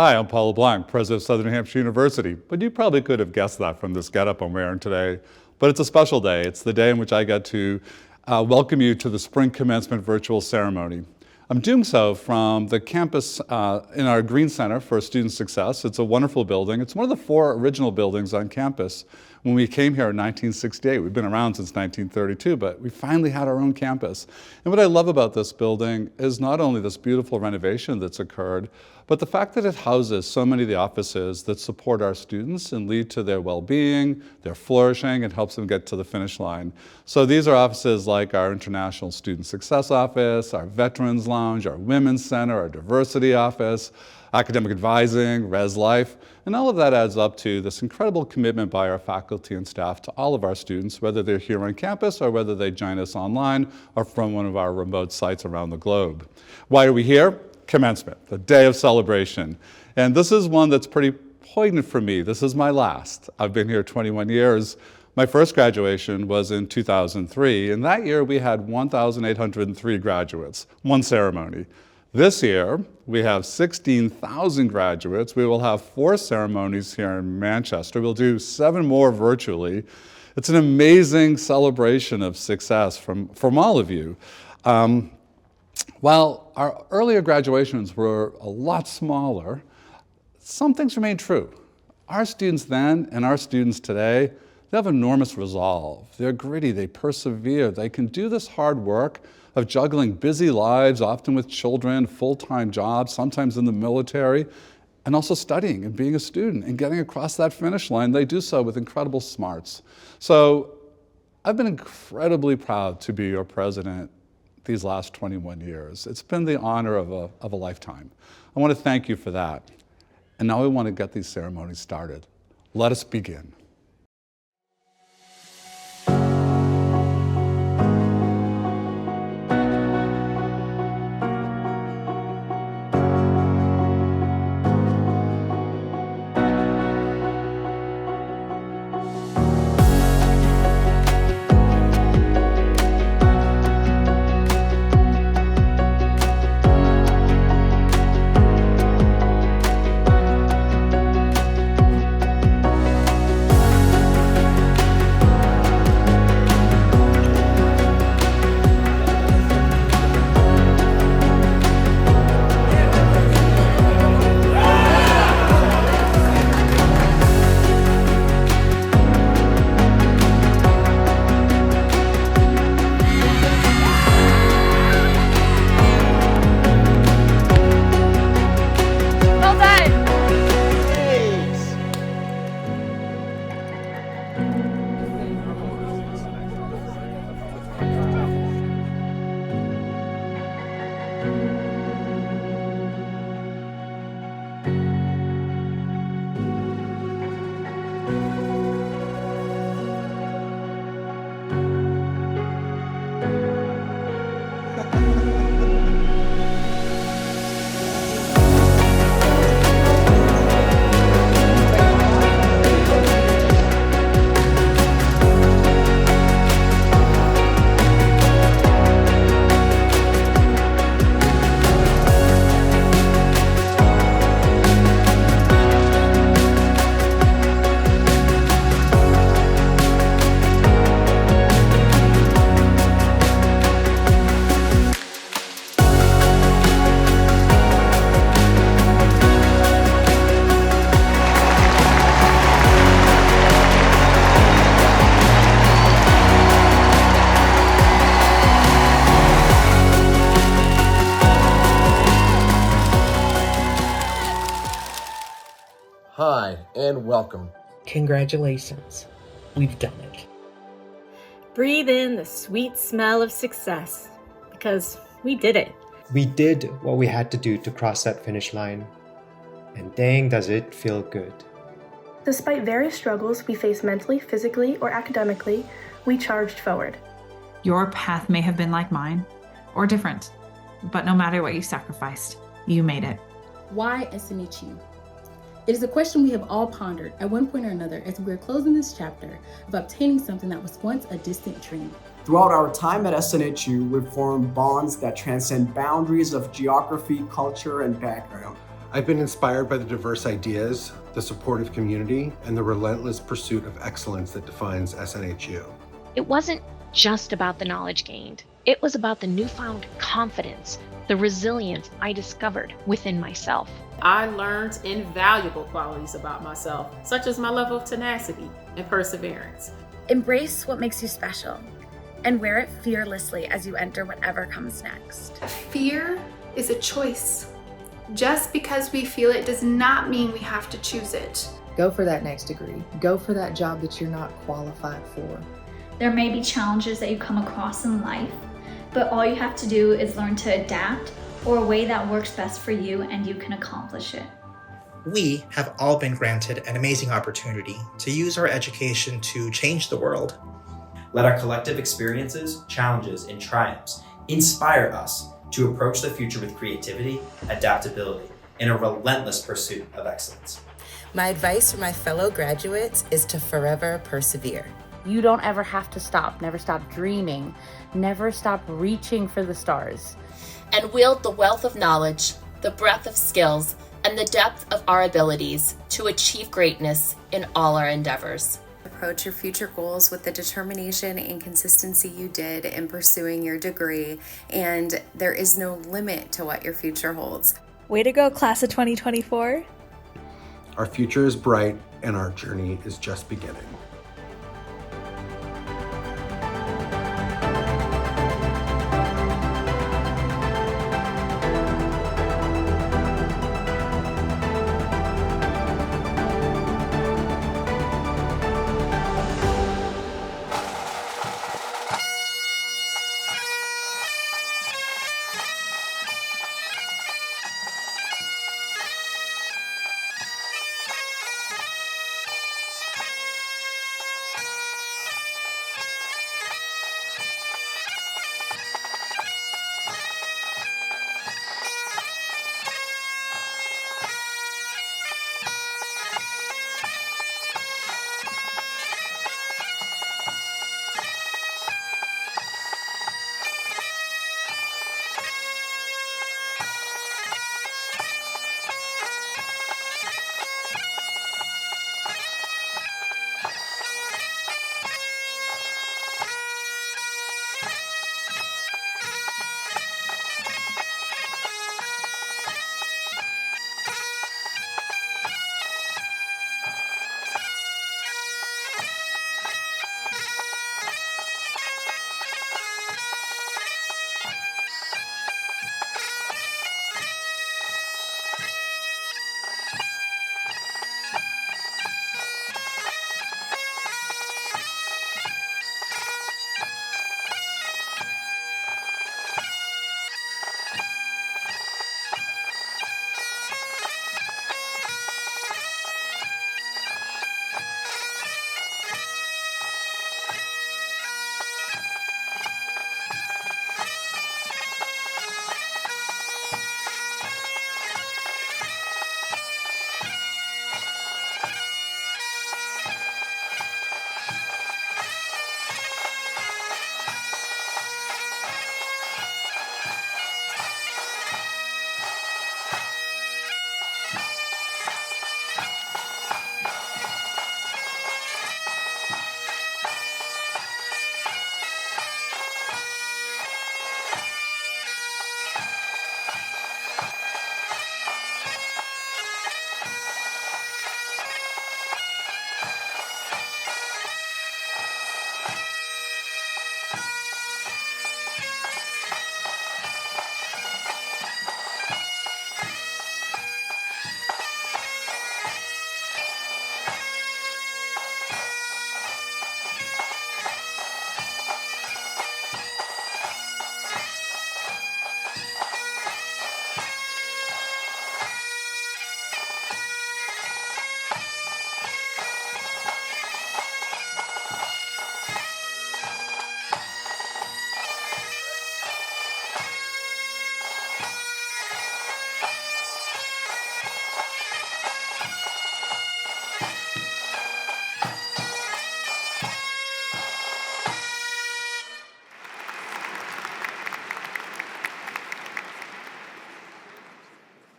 Hi, I'm Paul LeBlanc, president of Southern New Hampshire University, but you probably could have guessed that from this getup I'm wearing today. But it's a special day. It's the day in which I get to welcome you to the Spring Commencement Virtual Ceremony. I'm doing so from the campus in our Green Center for Student Success. It's a wonderful building. It's one of the 4 original buildings on campus. When we came here in 1968, we've been around since 1932, but we finally had our own campus. And what I love about this building is not only this beautiful renovation that's occurred, but the fact that it houses so many of the offices that support our students and lead to their well-being, their flourishing, and helps them get to the finish line. So these are offices like our International Student Success Office, our Veterans Lounge, our Women's Center, our Diversity Office, Academic Advising, Res Life, and all of that adds up to this incredible commitment by our faculty and staff to all of our students, whether they're here on campus or whether they join us online or from one of our remote sites around the globe. Why are we here? Commencement, the day of celebration. And this is one that's pretty poignant for me. This is my last. I've been here 21 years. My first graduation was in 2003, and that year we had 1,803 graduates, one ceremony. This year, we have 16,000 graduates. We will have 4 ceremonies here in Manchester. We'll do 7 more virtually. It's an amazing celebration of success from all of you. While our earlier graduations were a lot smaller, some things remain true. Our students then and our students today, they have enormous resolve. They're gritty, they persevere, they can do this hard work of juggling busy lives, often with children, full-time jobs, sometimes in the military, and also studying and being a student and getting across that finish line. They do so with incredible smarts. So I've been incredibly proud to be your president these last 21 years. It's been the honor of a lifetime. I want to thank you for that. And now we want to get these ceremonies started. Let us begin. Hi, and welcome. Congratulations, we've done it. Breathe in the sweet smell of success, because we did it. We did what we had to do to cross that finish line, and dang does it feel good. Despite various struggles we faced mentally, physically, or academically, we charged forward. Your path may have been like mine, or different, but no matter what you sacrificed, you made it. Why SNHU? It is a question we have all pondered at one point or another as we are closing this chapter of obtaining something that was once a distant dream. Throughout our time at SNHU, we've formed bonds that transcend boundaries of geography, culture, and background. I've been inspired by the diverse ideas, the supportive community, and the relentless pursuit of excellence that defines SNHU. It wasn't just about the knowledge gained. It was about the newfound confidence, the resilience I discovered within myself. I learned invaluable qualities about myself, such as my level of tenacity and perseverance. Embrace what makes you special and wear it fearlessly as you enter whatever comes next. Fear is a choice. Just because we feel it does not mean we have to choose it. Go for that next degree. Go for that job that you're not qualified for. There may be challenges that you come across in life, but all you have to do is learn to adapt or a way that works best for you and you can accomplish it. We have all been granted an amazing opportunity to use our education to change the world. Let our collective experiences, challenges, and triumphs inspire us to approach the future with creativity, adaptability, and a relentless pursuit of excellence. My advice for my fellow graduates is to forever persevere. You don't ever have to stop. Never stop dreaming. Never stop reaching for the stars. And wield the wealth of knowledge, the breadth of skills, and the depth of our abilities to achieve greatness in all our endeavors. Approach your future goals with the determination and consistency you did in pursuing your degree, and there is no limit to what your future holds. Way to go, class of 2024. Our future is bright, and our journey is just beginning.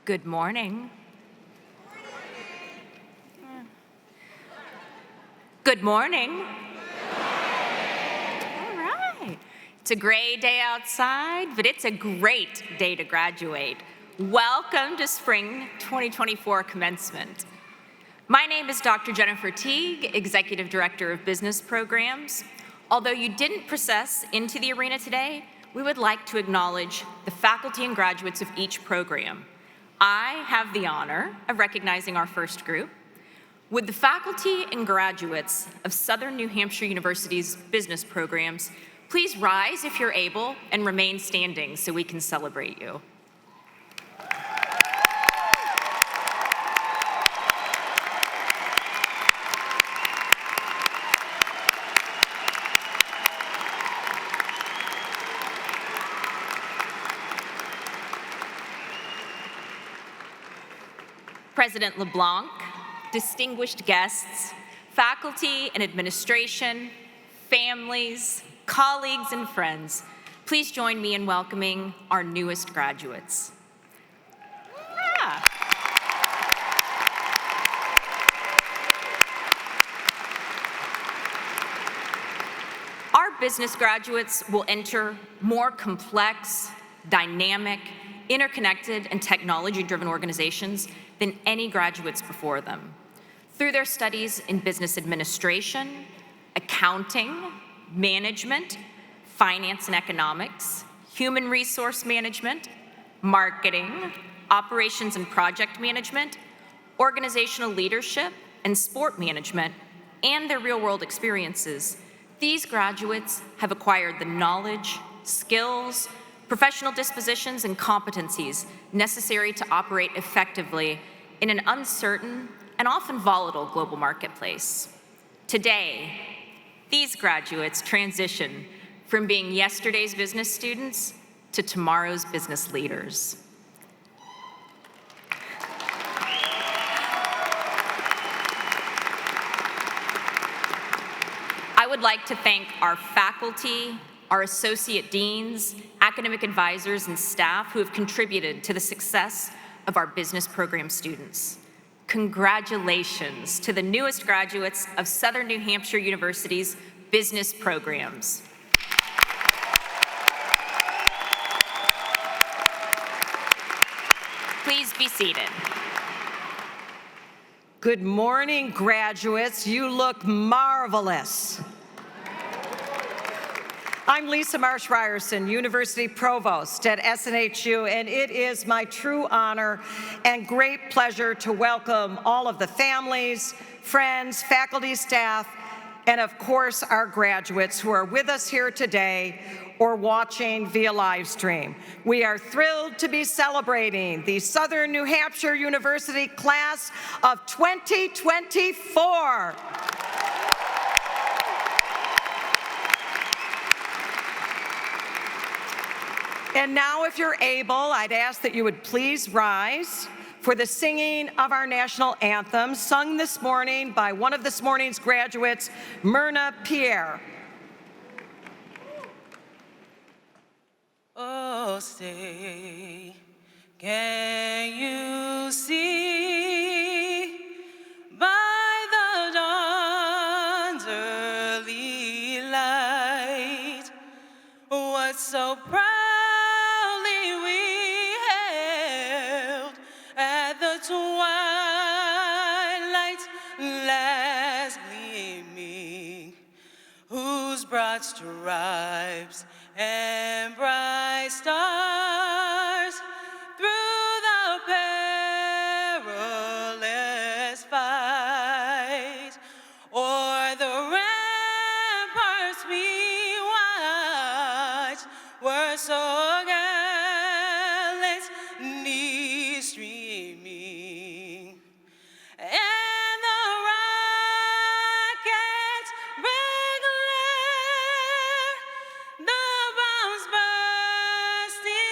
Good morning. Good morning. All right. It's a gray day outside, but it's a great day to graduate. Welcome to Spring 2024 Commencement. My name is Dr. Jennifer Teague, Executive Director of Business Programs. Although you didn't process into the arena today, we would like to acknowledge the faculty and graduates of each program. I have the honor of recognizing our first group. Would the faculty and graduates of Southern New Hampshire University's business programs please rise if you're able and remain standing so we can celebrate you. President LeBlanc, distinguished guests, faculty and administration, families, colleagues, and friends, please join me in welcoming our newest graduates. Yeah. Our business graduates will enter more complex, dynamic, interconnected, and technology-driven organizations than any graduates before them. Through their studies in business administration, accounting, management, finance and economics, human resource management, marketing, operations and project management, organizational leadership, and sport management, and their real-world experiences, these graduates have acquired the knowledge, skills, professional dispositions, and competencies necessary to operate effectively in an uncertain and often volatile global marketplace. Today, these graduates transition from being yesterday's business students to tomorrow's business leaders. I would like to thank our faculty, our associate deans, academic advisors, and staff who have contributed to the success of our business program students. Congratulations to the newest graduates of Southern New Hampshire University's business programs. Please be seated. Good morning, graduates. You look marvelous. I'm Lisa Marsh Ryerson, University Provost at SNHU, and it is my true honor and great pleasure to welcome all of the families, friends, faculty, staff, and of course our graduates who are with us here today or watching via live stream. We are thrilled to be celebrating the Southern New Hampshire University class of 2024. And now, if you're able, I'd ask that you would please rise for the singing of our national anthem, sung this morning by one of this morning's graduates, Myrna Pierre. Oh, say, can you see by the dawn's early light what so proudly we hailed at the twilight's last gleaming, whose broad stripes and bright stars through the perilous fight o'er the ramparts we watched were so gallantly streaming, and the rocket's red glare, the bombs bursting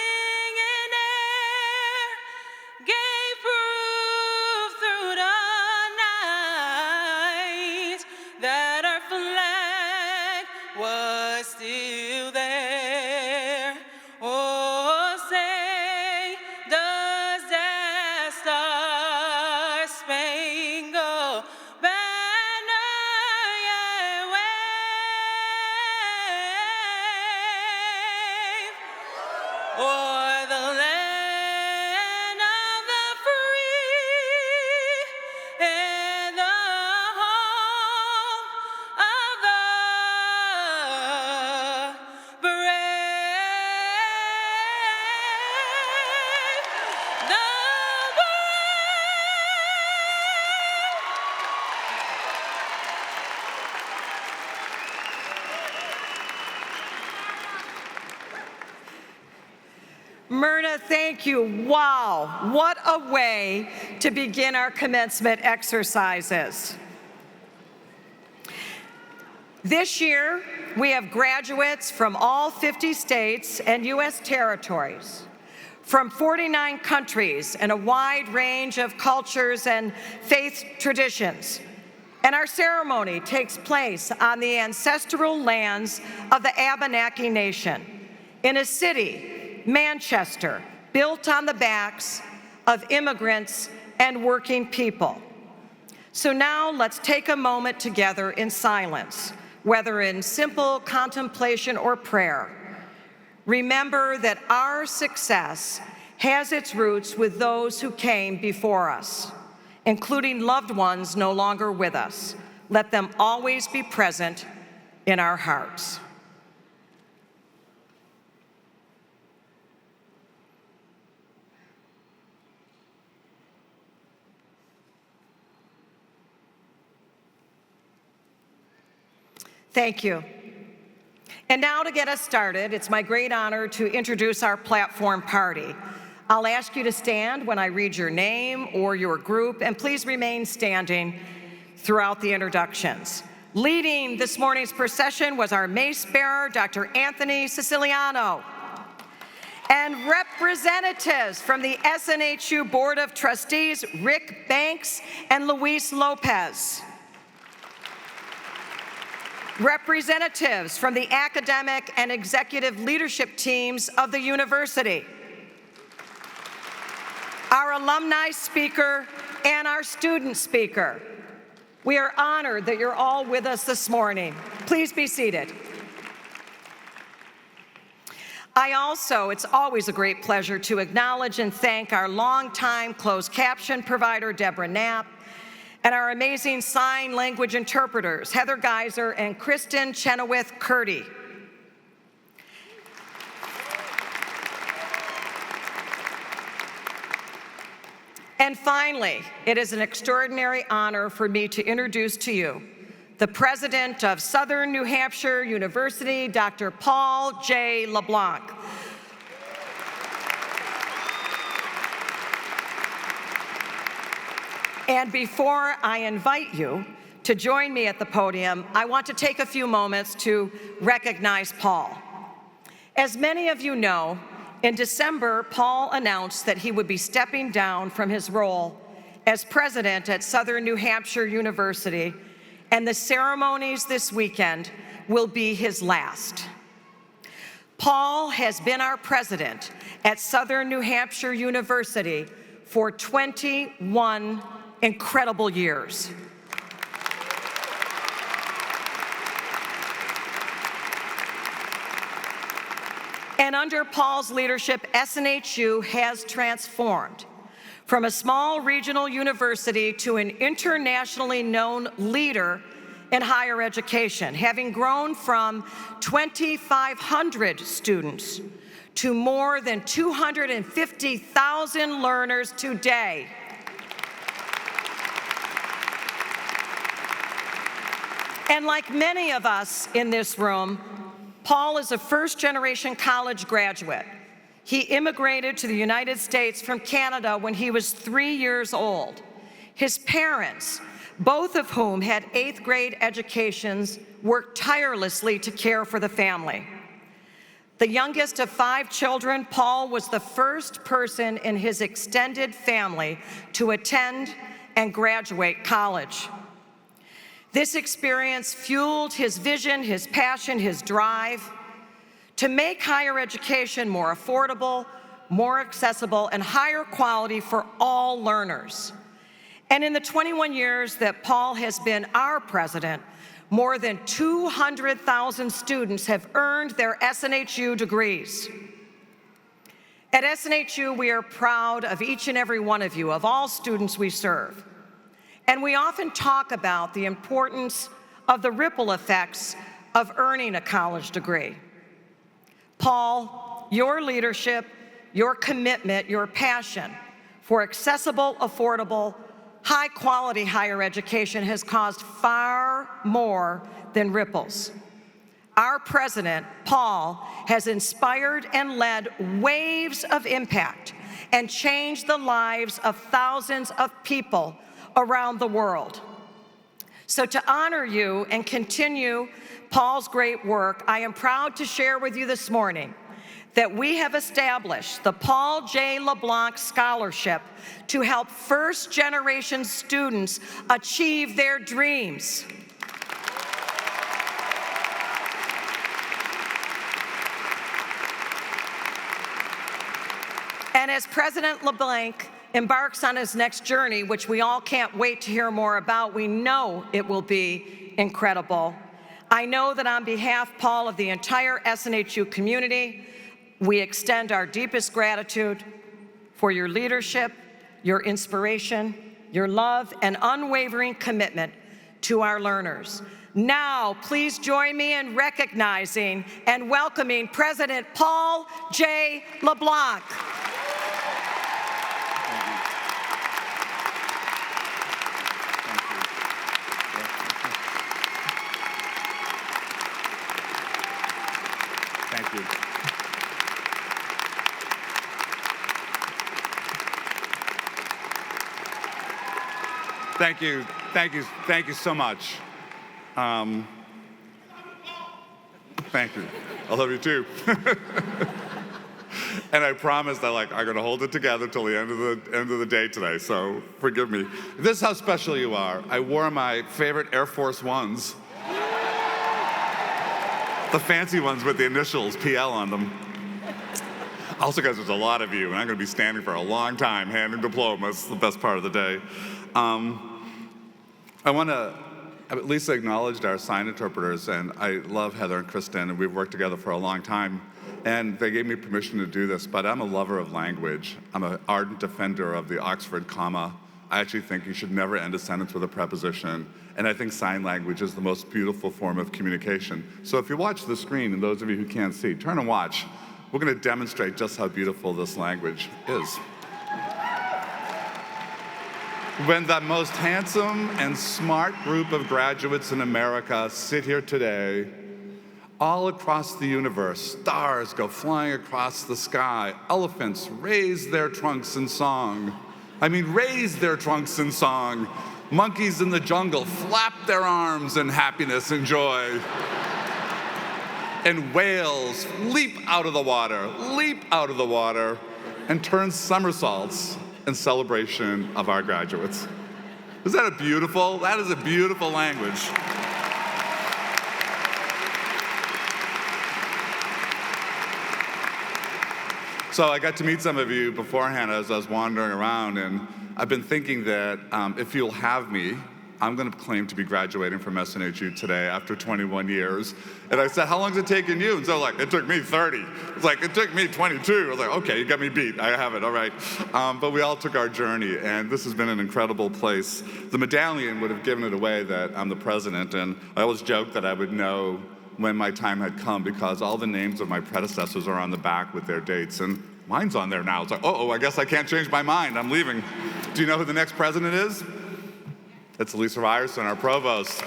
Myrna, thank you. Wow, what a way to begin our commencement exercises. This year, we have graduates from all 50 states and U.S. territories, from 49 countries and a wide range of cultures and faith traditions. And our ceremony takes place on the ancestral lands of the Abenaki Nation in a city, Manchester, built on the backs of immigrants and working people. So now let's take a moment together in silence, whether in simple contemplation or prayer. Remember that our success has its roots with those who came before us, including loved ones no longer with us. Let them always be present in our hearts. Thank you. And now to get us started, it's my great honor to introduce our platform party. I'll ask you to stand when I read your name or your group, and please remain standing throughout the introductions. Leading this morning's procession was our mace bearer, Dr. Anthony Siciliano, and representatives from the SNHU Board of Trustees, Rick Banks and Luis Lopez. Representatives from the academic and executive leadership teams of the university, our alumni speaker, and our student speaker. We are honored that you're all with us this morning. Please be seated. It's always a great pleasure to acknowledge and thank our longtime closed caption provider, Deborah Knapp, and our amazing sign language interpreters, Heather Geiser and Kristen Chenoweth-Curdy. And finally, it is an extraordinary honor for me to introduce to you the president of Southern New Hampshire University, Dr. Paul J. LeBlanc. And before I invite you to join me at the podium, I want to take a few moments to recognize Paul. As many of you know, in December, Paul announced that he would be stepping down from his role as president at Southern New Hampshire University, and the ceremonies this weekend will be his last. Paul has been our president at Southern New Hampshire University for 21 incredible years. And under Paul's leadership, SNHU has transformed from a small regional university to an internationally known leader in higher education, having grown from 2,500 students to more than 250,000 learners today. And like many of us in this room, Paul is a first-generation college graduate. He immigrated to the United States from Canada when he was 3 years old. His parents, both of whom had 8th grade educations, worked tirelessly to care for the family. The youngest of 5 children, Paul was the first person in his extended family to attend and graduate college. This experience fueled his vision, his passion, his drive to make higher education more affordable, more accessible, and higher quality for all learners. And in the 21 years that Paul has been our president, more than 200,000 students have earned their SNHU degrees. At SNHU, we are proud of each and every one of you, of all students we serve. And we often talk about the importance of the ripple effects of earning a college degree. Paul, your leadership, your commitment, your passion for accessible, affordable, high-quality higher education has caused far more than ripples. Our president, Paul, has inspired and led waves of impact and changed the lives of thousands of people around the world. So to honor you and continue Paul's great work, I am proud to share with you this morning that we have established the Paul J. LeBlanc Scholarship to help first-generation students achieve their dreams. And as President LeBlanc embarks on his next journey, which we all can't wait to hear more about, we know it will be incredible. I know that on behalf, Paul, of the entire SNHU community, we extend our deepest gratitude for your leadership, your inspiration, your love, and unwavering commitment to our learners. Now, please join me in recognizing and welcoming President Paul J. LeBlanc. Thank you. Thank you, thank you, thank you so much. Thank you. I love you too. And I promise that I'm gonna hold it together till the end of the day today. So forgive me. This is how special you are. I wore my favorite Air Force Ones, the fancy ones with the initials PL on them. Also, guys, there's a lot of you, and I'm gonna be standing for a long time handing diplomas. The best part of the day. I want to at least acknowledge our sign interpreters, and I love Heather and Kristen, and we've worked together for a long time, and they gave me permission to do this, but I'm a lover of language. I'm an ardent defender of the Oxford comma. I actually think you should never end a sentence with a preposition, and I think sign language is the most beautiful form of communication. So if you watch the screen, and those of you who can't see, turn and watch. We're going to demonstrate just how beautiful this language is. When the most handsome and smart group of graduates in America sit here today, all across the universe, stars go flying across the sky, elephants raise their trunks in song. Raise their trunks in song. Monkeys in the jungle flap their arms in happiness and joy. And whales leap out of the water, and turn somersaults in celebration of our graduates. Is that beautiful? That is a beautiful language. So I got to meet some of you beforehand as I was wandering around, and I've been thinking that if you'll have me, I'm going to claim to be graduating from SNHU today after 21 years. And I said, how long has it taken you? And so it took me 30. It's it took me 22. I was like, okay, you got me beat. I have it, all right. But we all took our journey, and this has been an incredible place. The medallion would have given it away that I'm the president, and I always joked that I would know when my time had come because all the names of my predecessors are on the back with their dates, and mine's on there now. It's I guess I can't change my mind. I'm leaving. Do you know who the next president is? It's Lisa Ryerson, our provost.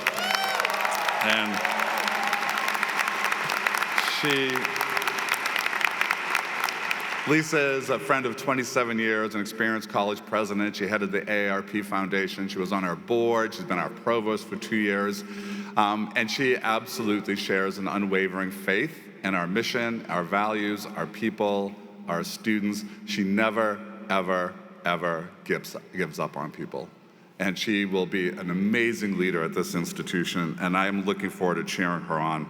And Lisa is a friend of 27 years, an experienced college president. She headed the AARP Foundation. She was on our board. She's been our provost for 2 years. And she absolutely shares an unwavering faith in our mission, our values, our people, our students. She never, ever, ever gives up on people. And she will be an amazing leader at this institution, and I am looking forward to cheering her on.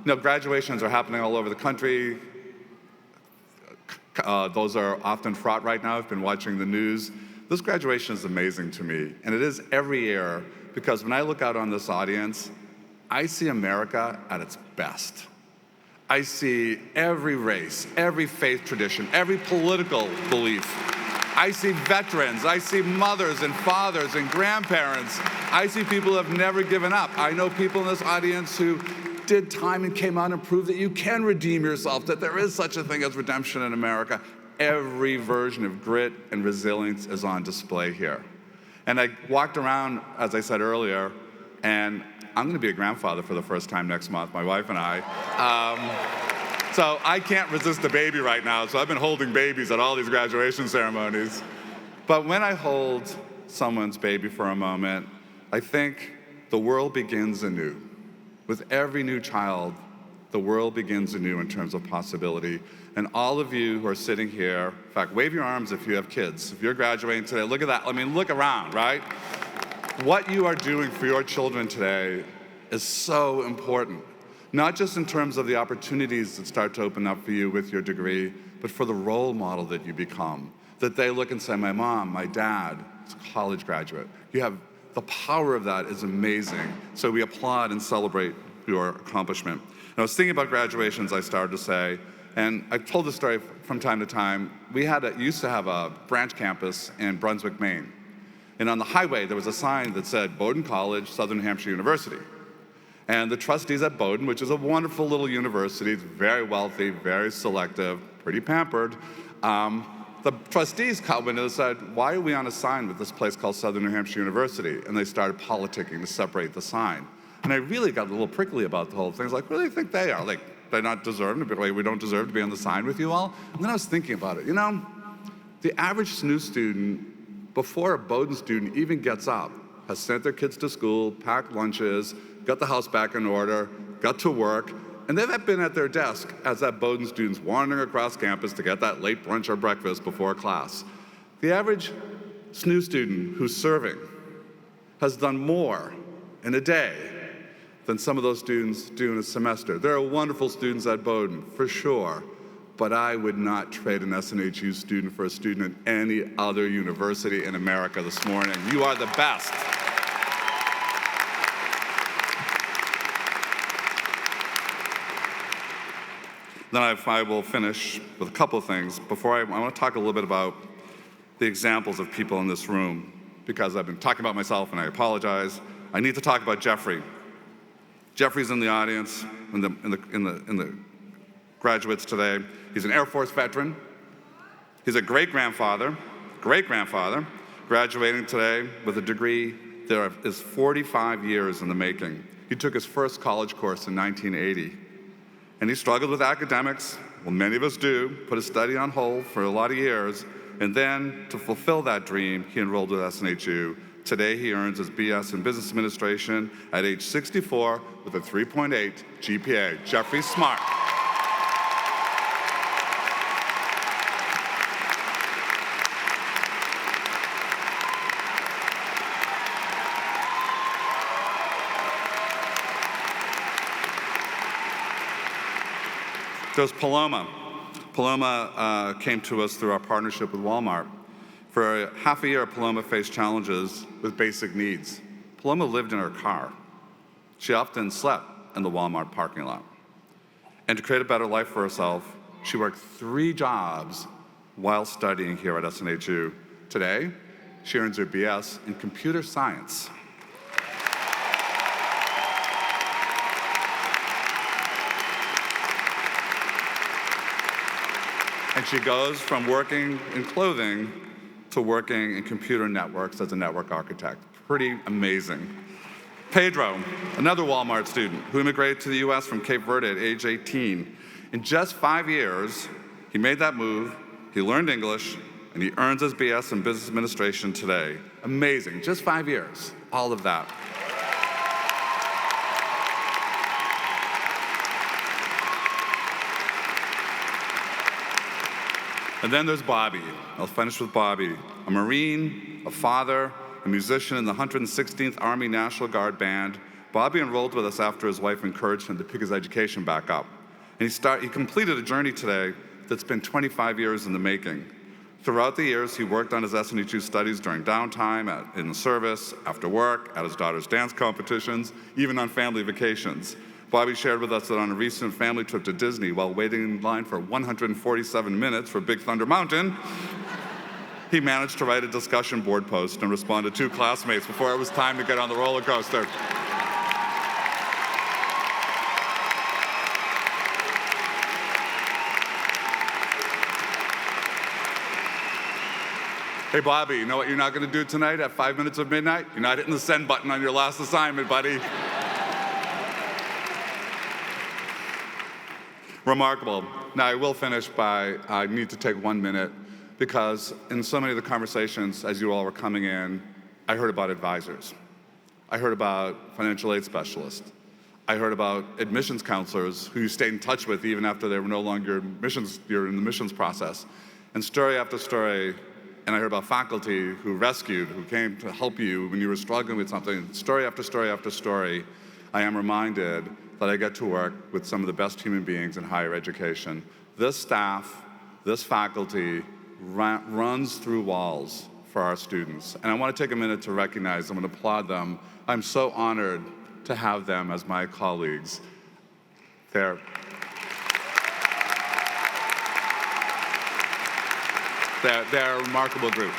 Graduations are happening all over the country. Those are often fraught right now. I've been watching the news. This graduation is amazing to me, and it is every year, because when I look out on this audience, I see America at its best. I see every race, every faith tradition, every political belief. I see veterans, I see mothers and fathers and grandparents. I see people who have never given up. I know people in this audience who did time and came out and proved that you can redeem yourself, that there is such a thing as redemption in America. Every version of grit and resilience is on display here. And I walked around, as I said earlier, and I'm going to be a grandfather for the first time next month, my wife and I. So I can't resist a baby right now, so I've been holding babies at all these graduation ceremonies. But when I hold someone's baby for a moment, I think the world begins anew. With every new child, the world begins anew in terms of possibility. And all of you who are sitting here, in fact, wave your arms if you have kids. If you're graduating today, look at that. I mean, look around, right? What you are doing for your children today is so important. Not just in terms of the opportunities that start to open up for you with your degree, but for the role model that you become. That they look and say, my mom, my dad is a college graduate. The power of that is amazing. So we applaud and celebrate your accomplishment. And I was thinking about graduations, I started to say, and I've told this story from time to time. We used to have a branch campus in Brunswick, Maine. And on the highway, there was a sign that said, Bowdoin College, Southern New Hampshire University. And the trustees at Bowdoin, which is a wonderful little university, it's very wealthy, very selective, pretty pampered, the trustees came in and said, why are we on a sign with this place called Southern New Hampshire University? And they started politicking to separate the sign. And I really got a little prickly about the whole thing. I was like, what do they think they are? Like, they're not deserving to be like, we don't deserve to be on the sign with you all? And then I was thinking about it. You know, the average SNU student, before a Bowdoin student even gets up, has sent their kids to school, packed lunches, got the house back in order, got to work, and they've been at their desk as that Bowdoin student's wandering across campus to get that late brunch or breakfast before class. The average SNU student who's serving has done more in a day than some of those students do in a semester. There are wonderful students at Bowdoin, for sure, but I would not trade an SNHU student for a student at any other university in America this morning. You are the best. Then I will finish with a couple of things. Before I want to talk a little bit about the examples of people in this room, because I've been talking about myself and I apologize. I need to talk about Jeffrey. Jeffrey's in the audience, in the graduates today. He's an Air Force veteran. He's a great-grandfather, graduating today with a degree that is 45 years in the making. He took his first college course in 1980. And he struggled with academics, well, many of us do, put his study on hold for a lot of years, and then to fulfill that dream, he enrolled with SNHU. Today, he earns his BS in Business Administration at age 64 with a 3.8 GPA. Jeffrey Smart. There's Paloma. Paloma came to us through our partnership with Walmart. For half a year, Paloma faced challenges with basic needs. Paloma lived in her car. She often slept in the Walmart parking lot. And to create a better life for herself, she worked 3 jobs while studying here at SNHU. Today, she earns her BS in computer science. And she goes from working in clothing to working in computer networks as a network architect. Pretty amazing. Pedro, another Walmart student who immigrated to the US from Cape Verde at age 18. In just 5 years, he made that move, he learned English, and he earns his BS in Business Administration today. Amazing, just 5 years, all of that. And then there's Bobby. I'll finish with Bobby. A Marine, a father, a musician in the 116th Army National Guard Band. Bobby enrolled with us after his wife encouraged him to pick his education back up. And he completed a journey today that's been 25 years in the making. Throughout the years, he worked on his SNHU studies during downtime, in the service, after work, at his daughter's dance competitions, even on family vacations. Bobby shared with us that on a recent family trip to Disney, while waiting in line for 147 minutes for Big Thunder Mountain, he managed to write a discussion board post and respond to 2 classmates before it was time to get on the roller coaster. Hey, Bobby, you know what you're not going to do tonight at 5 minutes of midnight? You're not hitting the send button on your last assignment, buddy. Remarkable. Now, I will finish by, I need to take 1 minute, because in so many of the conversations, as you all were coming in, I heard about advisors. I heard about financial aid specialists. I heard about admissions counselors who you stayed in touch with even after they were no longer you're in the missions process. And story after story, and I heard about faculty who rescued, who came to help you when you were struggling with something. Story after story after story, I am reminded that I get to work with some of the best human beings in higher education. This staff, this faculty runs through walls for our students. And I want to take a minute to recognize them and applaud them. I'm so honored to have them as my colleagues. They're a remarkable group.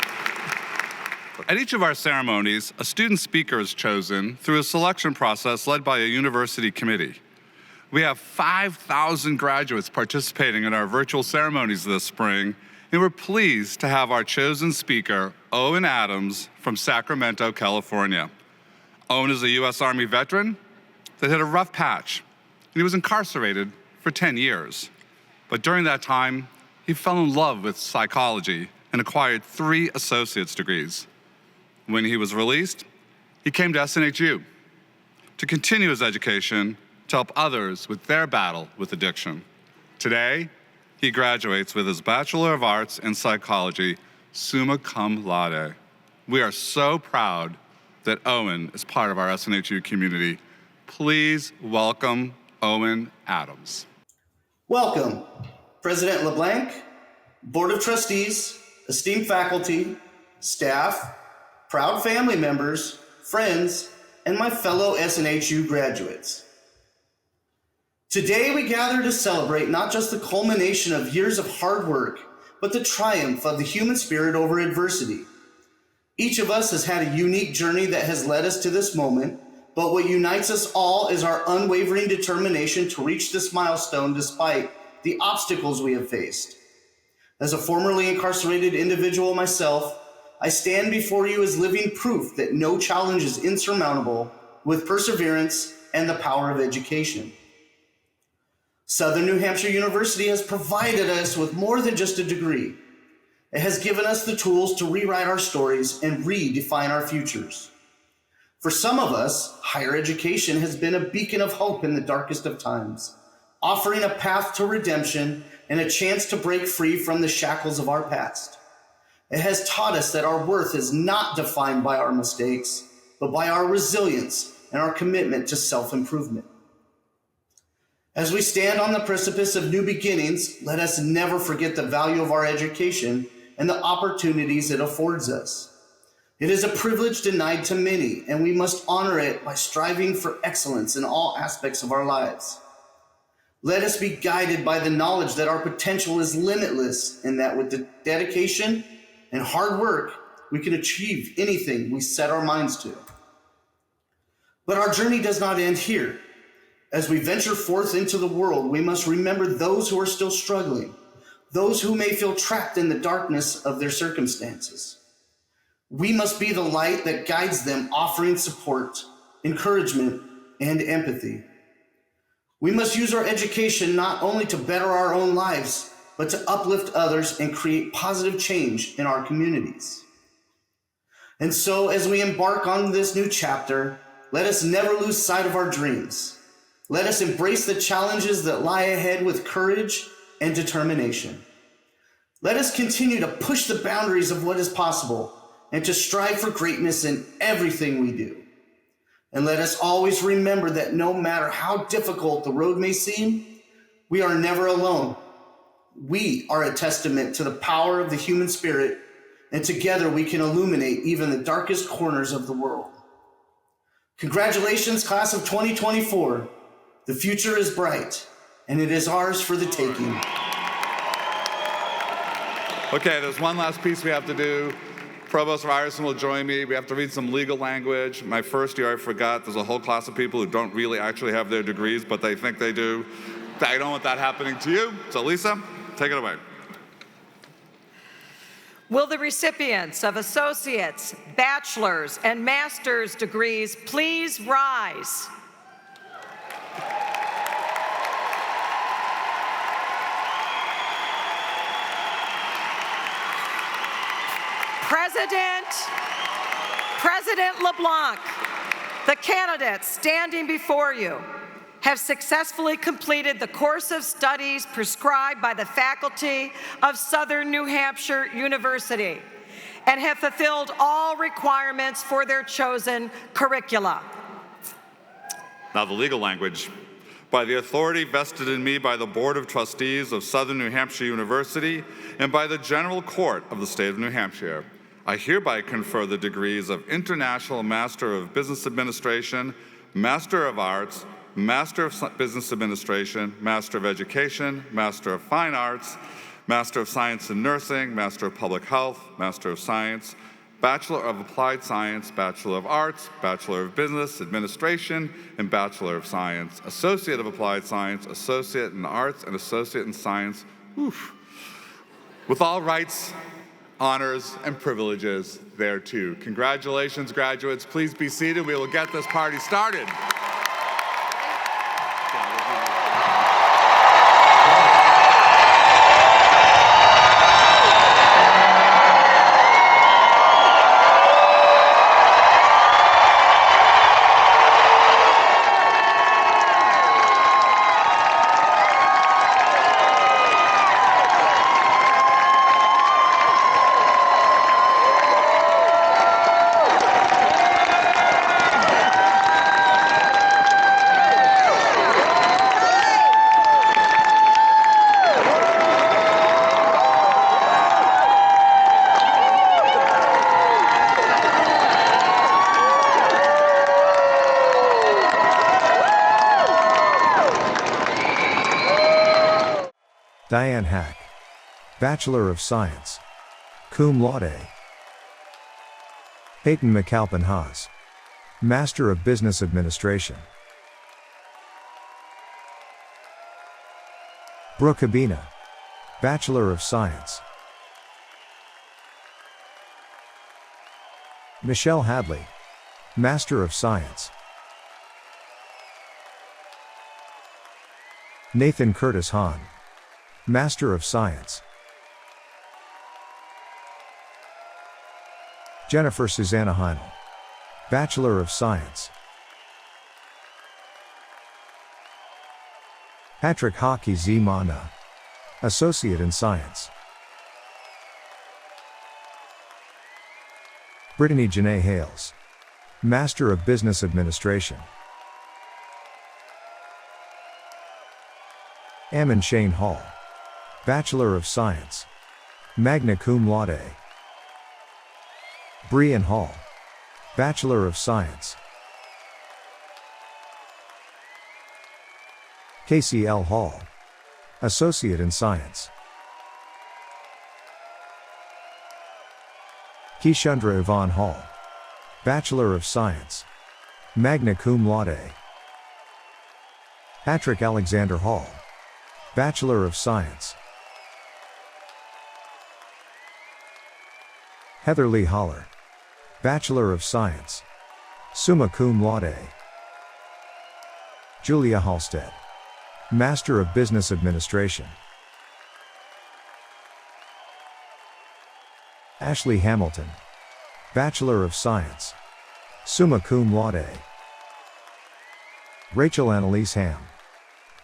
At each of our ceremonies, a student speaker is chosen through a selection process led by a university committee. We have 5,000 graduates participating in our virtual ceremonies this spring, and we're pleased to have our chosen speaker, Owen Adams from Sacramento, California. Owen is a U.S. Army veteran that hit a rough patch, and he was incarcerated for 10 years. But during that time, he fell in love with psychology and acquired 3 associate's degrees. When he was released, he came to SNHU to continue his education to help others with their battle with addiction. Today, he graduates with his Bachelor of Arts in Psychology, summa cum laude. We are so proud that Owen is part of our SNHU community. Please welcome Owen Adams. Welcome, President LeBlanc, Board of Trustees, esteemed faculty, staff, proud family members, friends, and my fellow SNHU graduates. Today we gather to celebrate not just the culmination of years of hard work, but the triumph of the human spirit over adversity. Each of us has had a unique journey that has led us to this moment, but what unites us all is our unwavering determination to reach this milestone despite the obstacles we have faced. As a formerly incarcerated individual myself, I stand before you as living proof that no challenge is insurmountable with perseverance and the power of education. Southern New Hampshire University has provided us with more than just a degree. It has given us the tools to rewrite our stories and redefine our futures. For some of us, higher education has been a beacon of hope in the darkest of times, offering a path to redemption and a chance to break free from the shackles of our past. It has taught us that our worth is not defined by our mistakes, but by our resilience and our commitment to self-improvement. As we stand on the precipice of new beginnings, let us never forget the value of our education and the opportunities it affords us. It is a privilege denied to many, and we must honor it by striving for excellence in all aspects of our lives. Let us be guided by the knowledge that our potential is limitless and that with the dedication and hard work, we can achieve anything we set our minds to. But our journey does not end here. As we venture forth into the world, we must remember those who are still struggling, those who may feel trapped in the darkness of their circumstances. We must be the light that guides them, offering support, encouragement, and empathy. We must use our education not only to better our own lives, but to uplift others and create positive change in our communities. And so, as we embark on this new chapter, let us never lose sight of our dreams. Let us embrace the challenges that lie ahead with courage and determination. Let us continue to push the boundaries of what is possible and to strive for greatness in everything we do. And let us always remember that no matter how difficult the road may seem, we are never alone. We are a testament to the power of the human spirit, and together we can illuminate even the darkest corners of the world. Congratulations, class of 2024. The future is bright, and it is ours for the taking. Okay, there's one last piece we have to do. Provost Ryerson will join me. We have to read some legal language. My first year, I forgot. There's a whole class of people who don't really actually have their degrees, but they think they do. I don't want that happening to you. So Lisa, take it away. Will the recipients of associate's, bachelor's, and master's degrees please rise? President LeBlanc, the candidates standing before you have successfully completed the course of studies prescribed by the faculty of Southern New Hampshire University and have fulfilled all requirements for their chosen curricula. Now the legal language. By the authority vested in me by the Board of Trustees of Southern New Hampshire University and by the General Court of the State of New Hampshire, I hereby confer the degrees of International Master of Business Administration, Master of Arts, Master of Business Administration, Master of Education, Master of Fine Arts, Master of Science in Nursing, Master of Public Health, Master of Science, Bachelor of Applied Science, Bachelor of Arts, Bachelor of Business Administration, and Bachelor of Science, Associate of Applied Science, Associate in Arts, and Associate in Science. Oof. With all rights, honors, and privileges thereto. Congratulations, graduates. Please be seated. We will get this party started. Diane Hack, Bachelor of Science, cum laude. Peyton McAlpin Haas, Master of Business Administration. Brooke Habina, Bachelor of Science. Michelle Hadley, Master of Science. Nathan Curtis Hahn, Master of Science. Jennifer Susanna Heinel, Bachelor of Science. Patrick Hockey Z. Mana, Associate in Science. Brittany Janae Hales, Master of Business Administration. Ammon Shane Hall, Bachelor of Science, magna cum laude. Brian Hall, Bachelor of Science. Casey L. Hall, Associate in Science. Kishundra Yvonne Hall, Bachelor of Science, magna cum laude. Patrick Alexander Hall, Bachelor of Science. Heather Lee Holler, Bachelor of Science, summa cum laude. Julia Halstead, Master of Business Administration. Ashley Hamilton, Bachelor of Science, summa cum laude. Rachel Annalise Ham,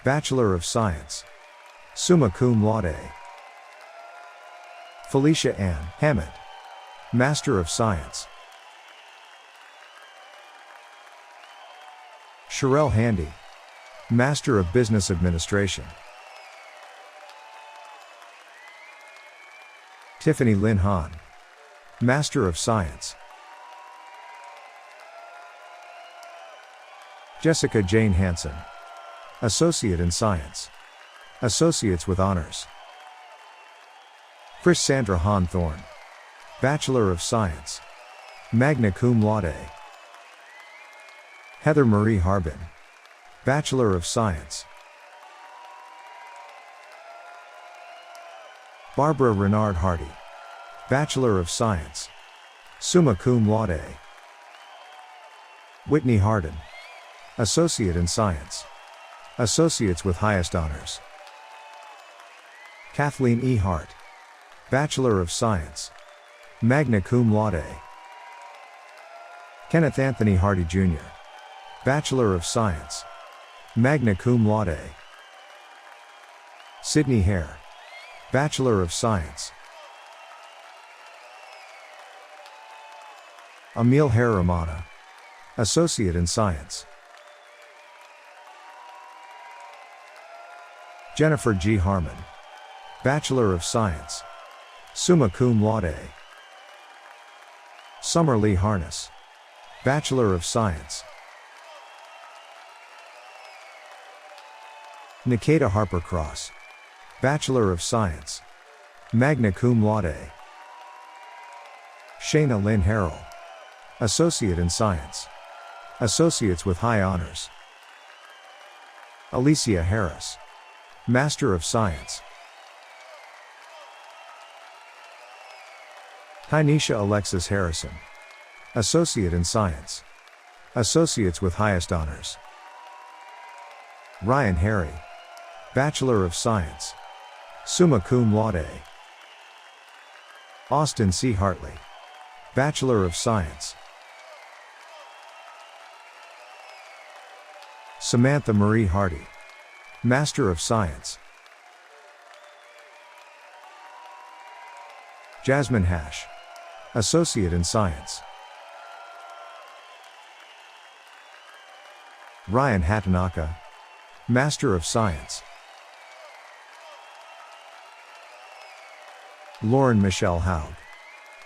Bachelor of Science, summa cum laude. Felicia Ann Hammond, Master of Science. Sherelle Handy, Master of Business Administration. Tiffany Lynn Hahn, Master of Science. Jessica Jane Hansen, Associate in Science, Associates with Honors. Chris Sandra Hahn Thorne, Bachelor of Science, magna cum laude. Heather Marie Harbin, Bachelor of Science. Barbara Renard Hardy, Bachelor of Science, summa cum laude. Whitney Hardin, Associate in Science, Associates with Highest Honors. Kathleen E. Hart, Bachelor of Science, magna cum laude. Kenneth Anthony Hardy Jr., Bachelor of Science, magna cum laude. Sydney Hare, Bachelor of Science. Emil Hare Ramana, Associate in Science. Jennifer G. Harmon, Bachelor of Science, summa cum laude. Summer Lee Harness, Bachelor of Science. Nikita Harper Cross, Bachelor of Science, magna cum laude. Shayna Lynn Harrell, Associate in Science, Associates with High Honors. Alicia Harris, Master of Science. Tynesha Alexis Harrison, Associate in Science, Associates with Highest Honors. Ryan Harry, Bachelor of Science, summa cum laude. Austin C. Hartley, Bachelor of Science. Samantha Marie Hardy, Master of Science. Jasmine Hash, Associate in Science. Ryan Hatanaka, Master of Science. Lauren Michelle Haug,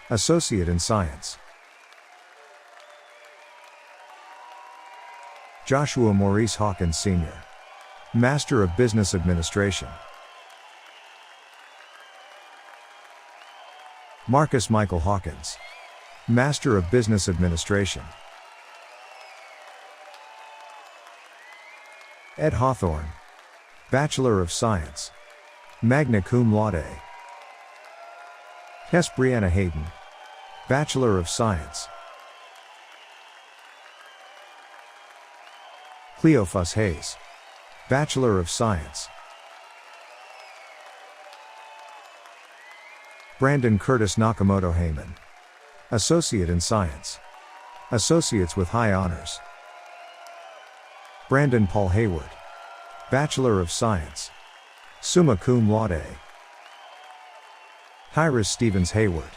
Associate in Science. Joshua Maurice Hawkins Sr., Master of Business Administration. Marcus Michael Hawkins, Master of Business Administration. Ed Hawthorne, Bachelor of Science, magna cum laude. Tess Brianna Hayden, Bachelor of Science. Cleophas Hayes, Bachelor of Science. Brandon Curtis Nakamoto Heyman, Associate in Science, Associates with High Honors. Brandon Paul Hayward, Bachelor of Science, summa cum laude. Tyrus Stevens Hayward,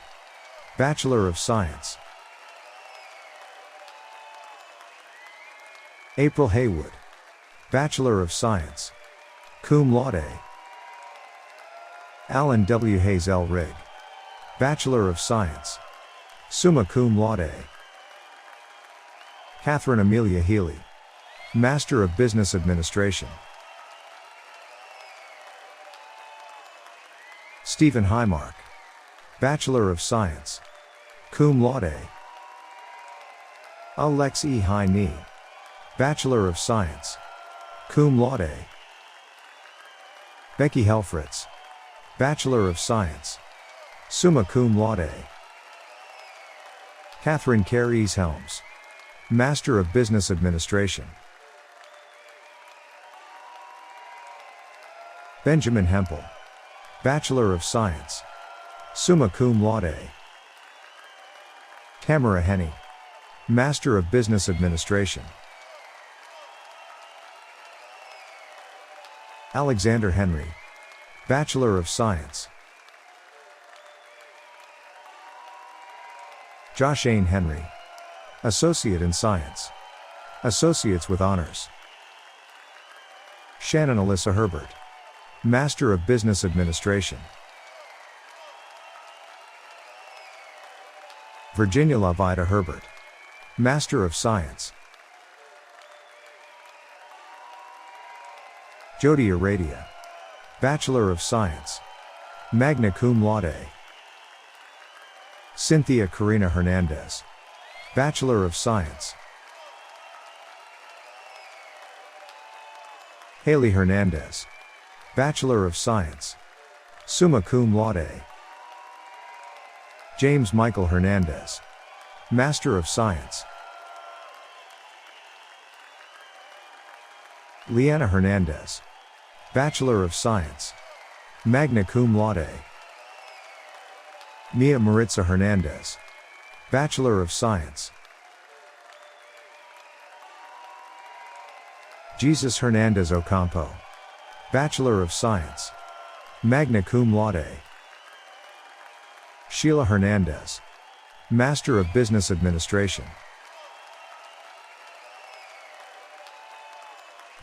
Bachelor of Science. April Haywood, Bachelor of Science, cum laude. Alan W. Hayes L. Rigg, Bachelor of Science, summa cum laude. Catherine Amelia Healy, Master of Business Administration. Stephen Highmark, Bachelor of Science, cum laude. Alex E. High-Knee, Bachelor of Science, cum laude. Becky Helfritz, Bachelor of Science, summa cum laude. Catherine Carries Helms, Master of Business Administration. Benjamin Hempel, Bachelor of Science, summa cum laude. Tamara Henney, Master of Business Administration. Alexander Henry, Bachelor of Science. Joshane Henry, Associate in Science, Associates with Honors. Shannon Alyssa Herbert, Master of Business Administration. Virginia Lavida Herbert, Master of Science. Jodi Aradia, Bachelor of Science, magna cum laude. Cynthia Karina Hernandez, Bachelor of Science. Haley Hernandez, Bachelor of Science, summa cum laude. James Michael Hernandez, Master of Science. Leanna Hernandez, Bachelor of Science, magna cum laude. Mia Maritza Hernandez, Bachelor of Science. Jesus Hernandez Ocampo, Bachelor of Science, magna cum laude. Sheila Hernandez, Master of Business Administration.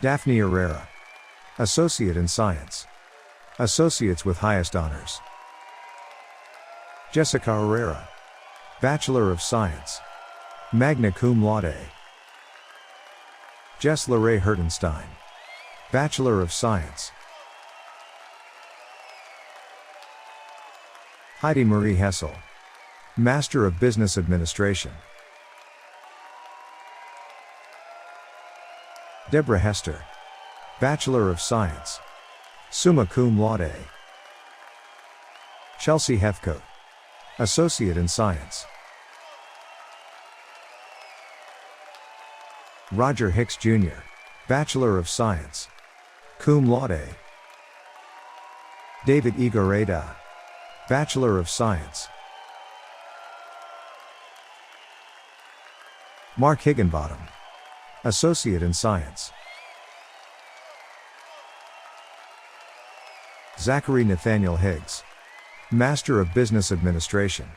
Daphne Herrera, Associate in Science, Associates with Highest Honors. Jessica Herrera, Bachelor of Science, magna cum laude. Jess LaRae Hertenstein, Bachelor of Science. Heidi Marie Hessel, Master of Business Administration. Deborah Hester, Bachelor of Science, summa cum laude. Chelsea Heathcote, Associate in Science. Roger Hicks Jr., Bachelor of Science, cum laude. David Igoreda, Bachelor of Science. Mark Higginbottom, Associate in Science. Zachary Nathaniel Higgs, Master of Business Administration.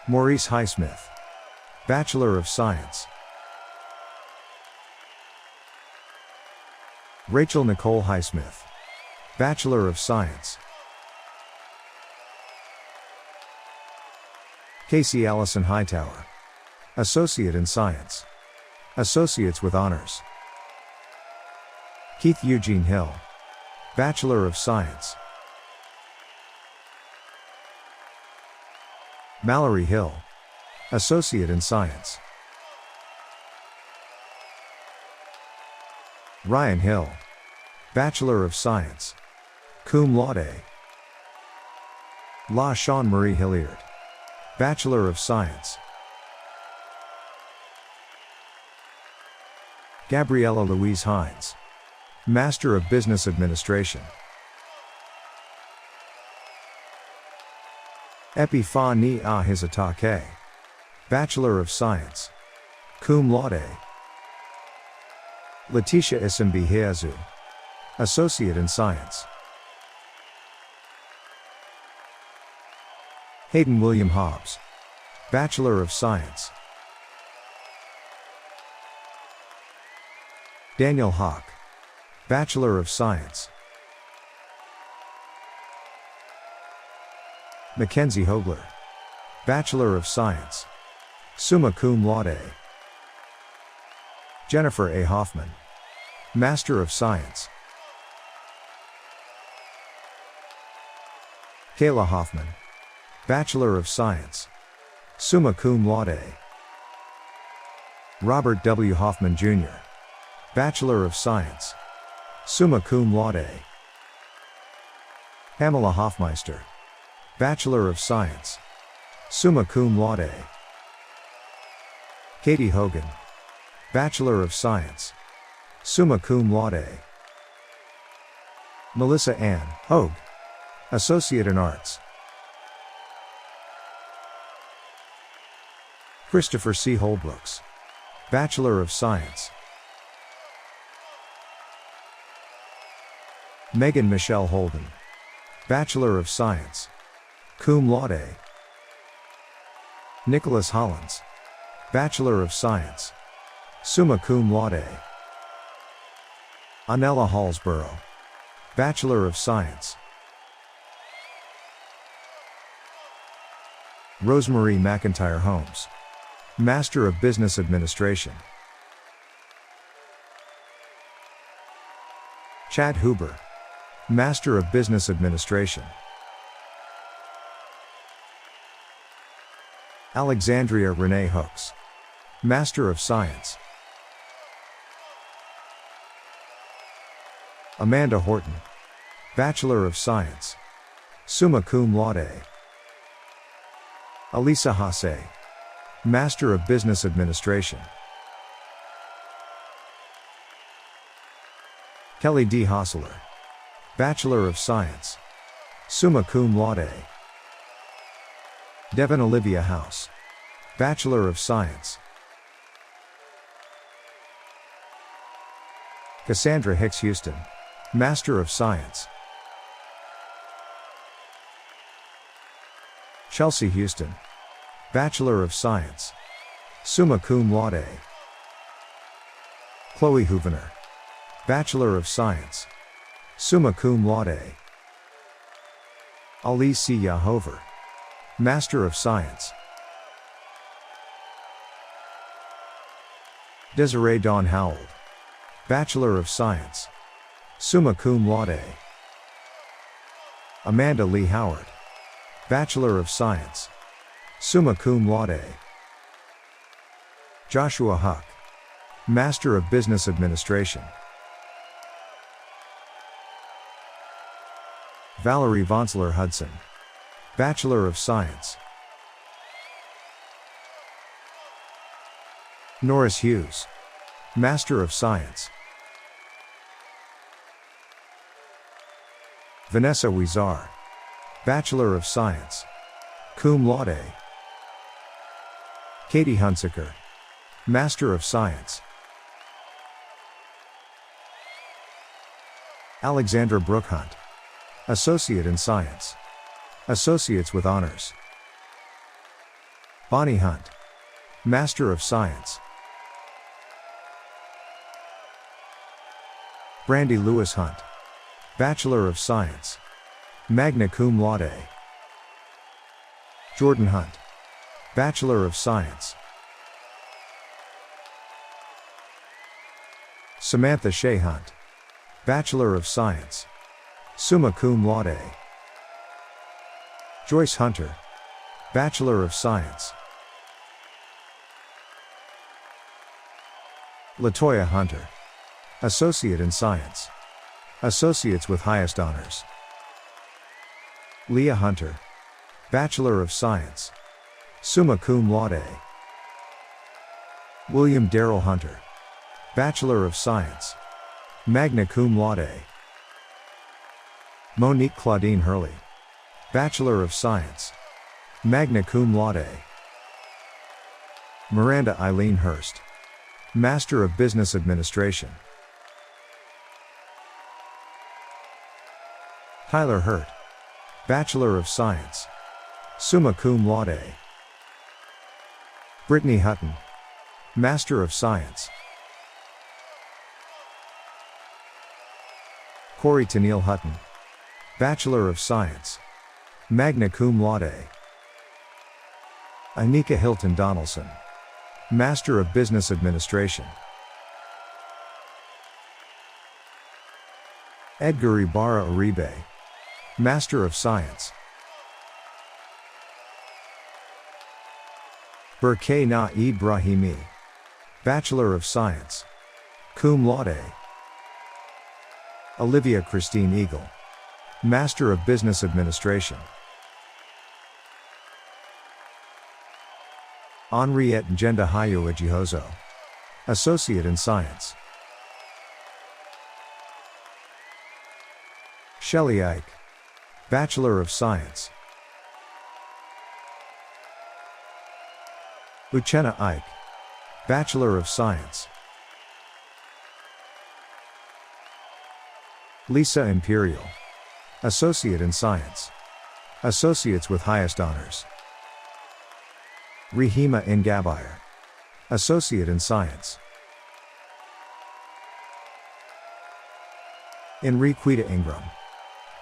Maurice Highsmith, Bachelor of Science. Rachel Nicole Highsmith, Bachelor of Science. Casey Allison Hightower, Associate in Science, Associates with Honors. Keith Eugene Hill, Bachelor of Science. Mallory Hill, Associate in Science. Ryan Hill, Bachelor of Science, cum laude. La Sean Marie Hilliard, Bachelor of Science. Gabriella Louise Hines, Master of Business Administration. Epifani Ahizatake, Bachelor of Science, cum laude. Letitia Isimbiheazu, Associate in Science. Hayden William Hobbs, Bachelor of Science. Daniel Hawk, Bachelor of Science. Mackenzie Hogler, Bachelor of Science, summa cum laude. Jennifer A. Hoffman, Master of Science. Kayla Hoffman, Bachelor of Science, summa cum laude. Robert W. Hoffman Jr., Bachelor of Science, summa cum laude. Pamela Hoffmeister, Bachelor of Science, summa cum laude. Katie Hogan, Bachelor of Science, summa cum laude. Melissa Ann Hogue, Associate in Arts. Christopher C. Holbrooks, Bachelor of Science. Megan Michelle Holden, Bachelor of Science, cum laude. Nicholas Hollins, Bachelor of Science, summa cum laude. Anella Hallsborough, Bachelor of Science. Rosemarie McIntyre Holmes, Master of Business Administration. Chad Huber, Master of Business Administration. Alexandria Renee Hooks, Master of Science. Amanda Horton, Bachelor of Science, summa cum laude. Alisa Hasse, Master of Business Administration. Kelly D. Hostler, Bachelor of Science, summa cum laude. Devon Olivia House, Bachelor of Science. Cassandra Hicks Houston, Master of Science. Chelsea Houston, Bachelor of Science, summa cum laude. Chloe Hoovener, Bachelor of Science, summa cum laude. Ali C. Yahover, Master of Science. Desiree Dawn Howell, Bachelor of Science, summa cum laude. Amanda Lee Howard, Bachelor of Science, summa cum laude. Joshua Huck, Master of Business Administration. Valerie Vonsler Hudson, Bachelor of Science. Norris Hughes, Master of Science. Vanessa Huizar, Bachelor of Science, cum laude. Katie Hunsaker, Master of Science. Alexandra Brooke Hunt, Associate in Science, Associates with Honors. Bonnie Hunt, Master of Science. Brandy Lewis Hunt, Bachelor of Science, magna cum laude. Jordan Hunt, Bachelor of Science. Samantha Shea Hunt, Bachelor of Science, summa cum laude. Joyce Hunter, Bachelor of Science. Latoya Hunter, Associate in Science, Associates with Highest Honors. Leah Hunter, Bachelor of Science, summa cum laude. William Darrell Hunter, Bachelor of Science, magna cum laude. Monique Claudine Hurley, Bachelor of Science, magna cum laude. Miranda Eileen Hurst, Master of Business Administration. Tyler Hurt, Bachelor of Science, summa cum laude. Brittany Hutton, Master of Science. Corey Tennille Hutton, Bachelor of Science, magna cum laude. Anika Hilton Donaldson, Master of Business Administration. Edgar Ibarra Uribe, Master of Science. Berkay Na Brahimi, Bachelor of Science, cum laude. Olivia Christine Eagle, Master of Business Administration. Henriette Njenda Hayo Ejihozo, Associate in Science. Shelley Ike, Bachelor of Science. Uchenna Ike, Bachelor of Science. Lisa Imperial, Associate in Science, Associates with Highest Honors. Rehima Ngabire, Associate in Science. Enriqueta Ingram,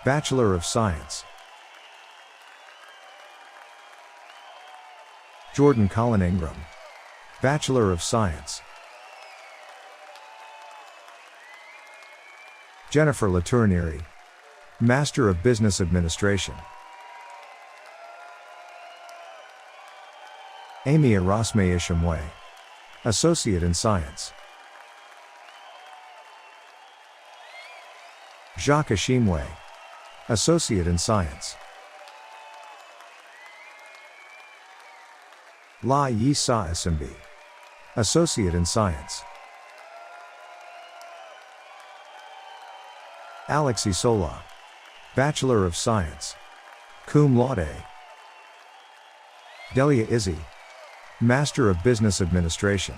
Bachelor of Science. Jordan Colin Ingram, Bachelor of Science. Jennifer Latournery, Master of Business Administration. Amy Erasme Ishimwe, Associate in Science. Jacques Ashimwe, Associate in Science. La Yi Sa Asimbi, Associate in Science. Alex Isola, Bachelor of Science, cum laude. Delia Izzy, Master of Business Administration.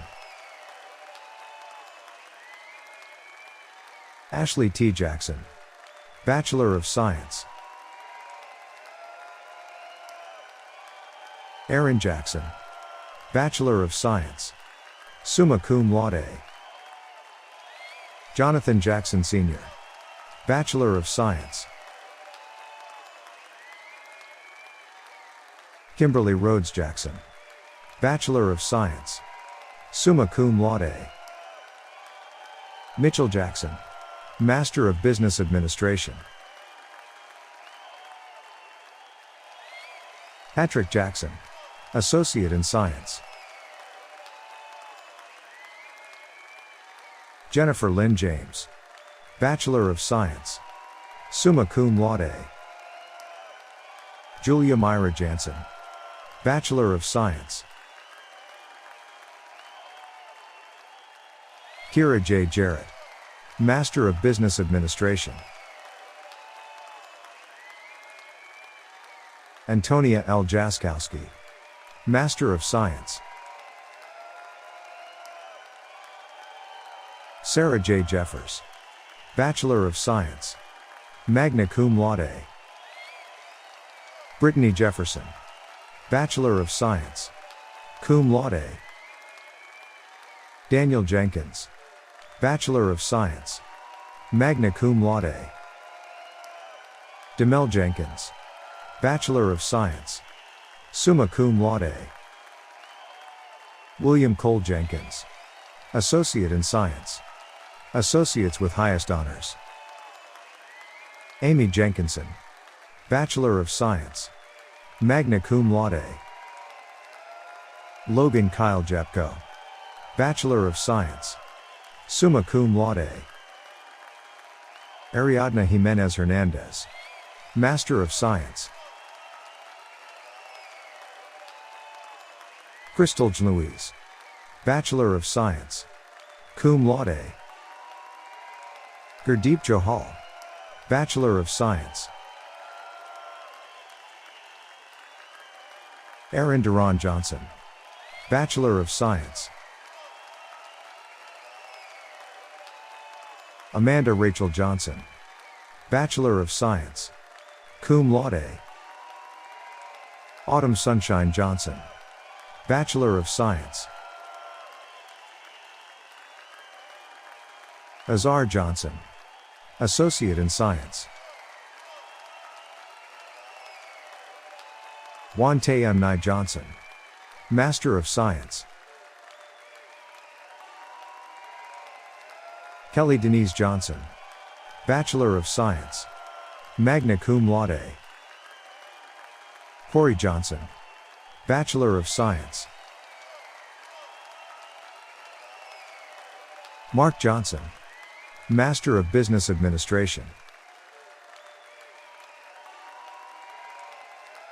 Ashley T. Jackson, Bachelor of Science. Aaron Jackson, Bachelor of Science, summa cum laude. Jonathan Jackson Sr., Bachelor of Science. Kimberly Rhodes Jackson, Bachelor of Science, summa cum laude. Mitchell Jackson, Master of Business Administration. Patrick Jackson, Associate in Science. Jennifer Lynn James, Bachelor of Science, summa cum laude. Julia Myra Jansen, Bachelor of Science. Kira J. Jarrett, Master of Business Administration. Antonia L. Jaskowski, Master of Science. Sarah J. Jeffers, Bachelor of Science, magna cum laude. Brittany Jefferson, Bachelor of Science, cum laude. Daniel Jenkins, Bachelor of Science, magna cum laude. Demel Jenkins, Bachelor of Science, summa cum laude. William Cole Jenkins, Associate in Science, Associates with highest honors. Amy Jenkinson, Bachelor of Science, magna cum laude. Logan Kyle Japko, Bachelor of Science, summa cum laude. Ariadna Jimenez Hernandez, Master of Science. Crystal Louise, Bachelor of Science, cum laude. Gurdeep Johal, Bachelor of Science. Aaron Duran Johnson, Bachelor of Science. Amanda Rachel Johnson, Bachelor of Science, cum laude. Autumn Sunshine Johnson, Bachelor of Science. Azar Johnson, Associate in Science. Wante Nai Johnson, Master of Science. Kelly Denise Johnson, Bachelor of Science, magna cum laude. Corey Johnson, Bachelor of Science. Mark Johnson, Master of Business Administration.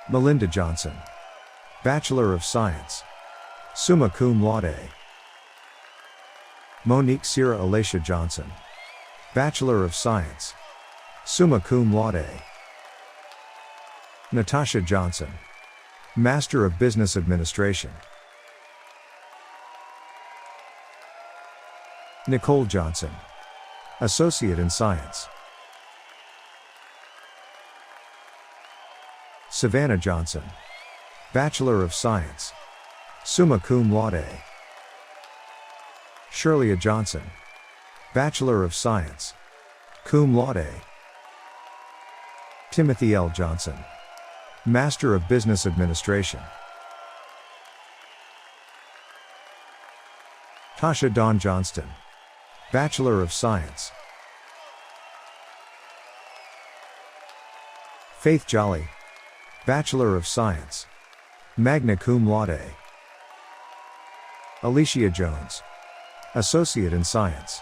Melinda Johnson, Bachelor of Science, summa cum laude. Monique Sierra Alacia Johnson, Bachelor of Science, summa cum laude. Natasha Johnson, Master of Business Administration. Nicole Johnson, Associate in Science. Savannah Johnson, Bachelor of Science, summa cum laude. Shirley Johnson, Bachelor of Science, cum laude. Timothy L. Johnson, Master of Business Administration. Tasha Dawn Johnston, Bachelor of Science. Faith Jolly, Bachelor of Science, magna cum laude. Alicia Jones, Associate in Science,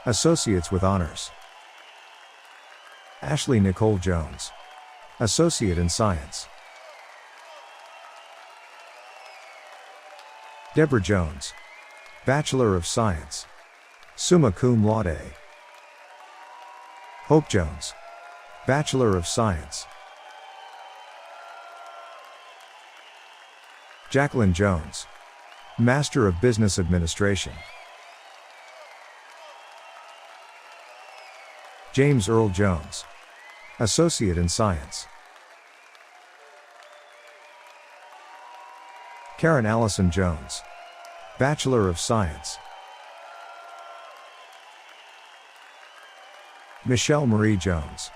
Associates with Honors. Ashley Nicole Jones, Associate in Science. Deborah Jones, Bachelor of Science, summa cum laude. Hope Jones, Bachelor of Science. Jacqueline Jones, Master of Business Administration. James Earl Jones, Associate in Science. Karen Allison Jones, Bachelor of Science. Michelle Marie Jones,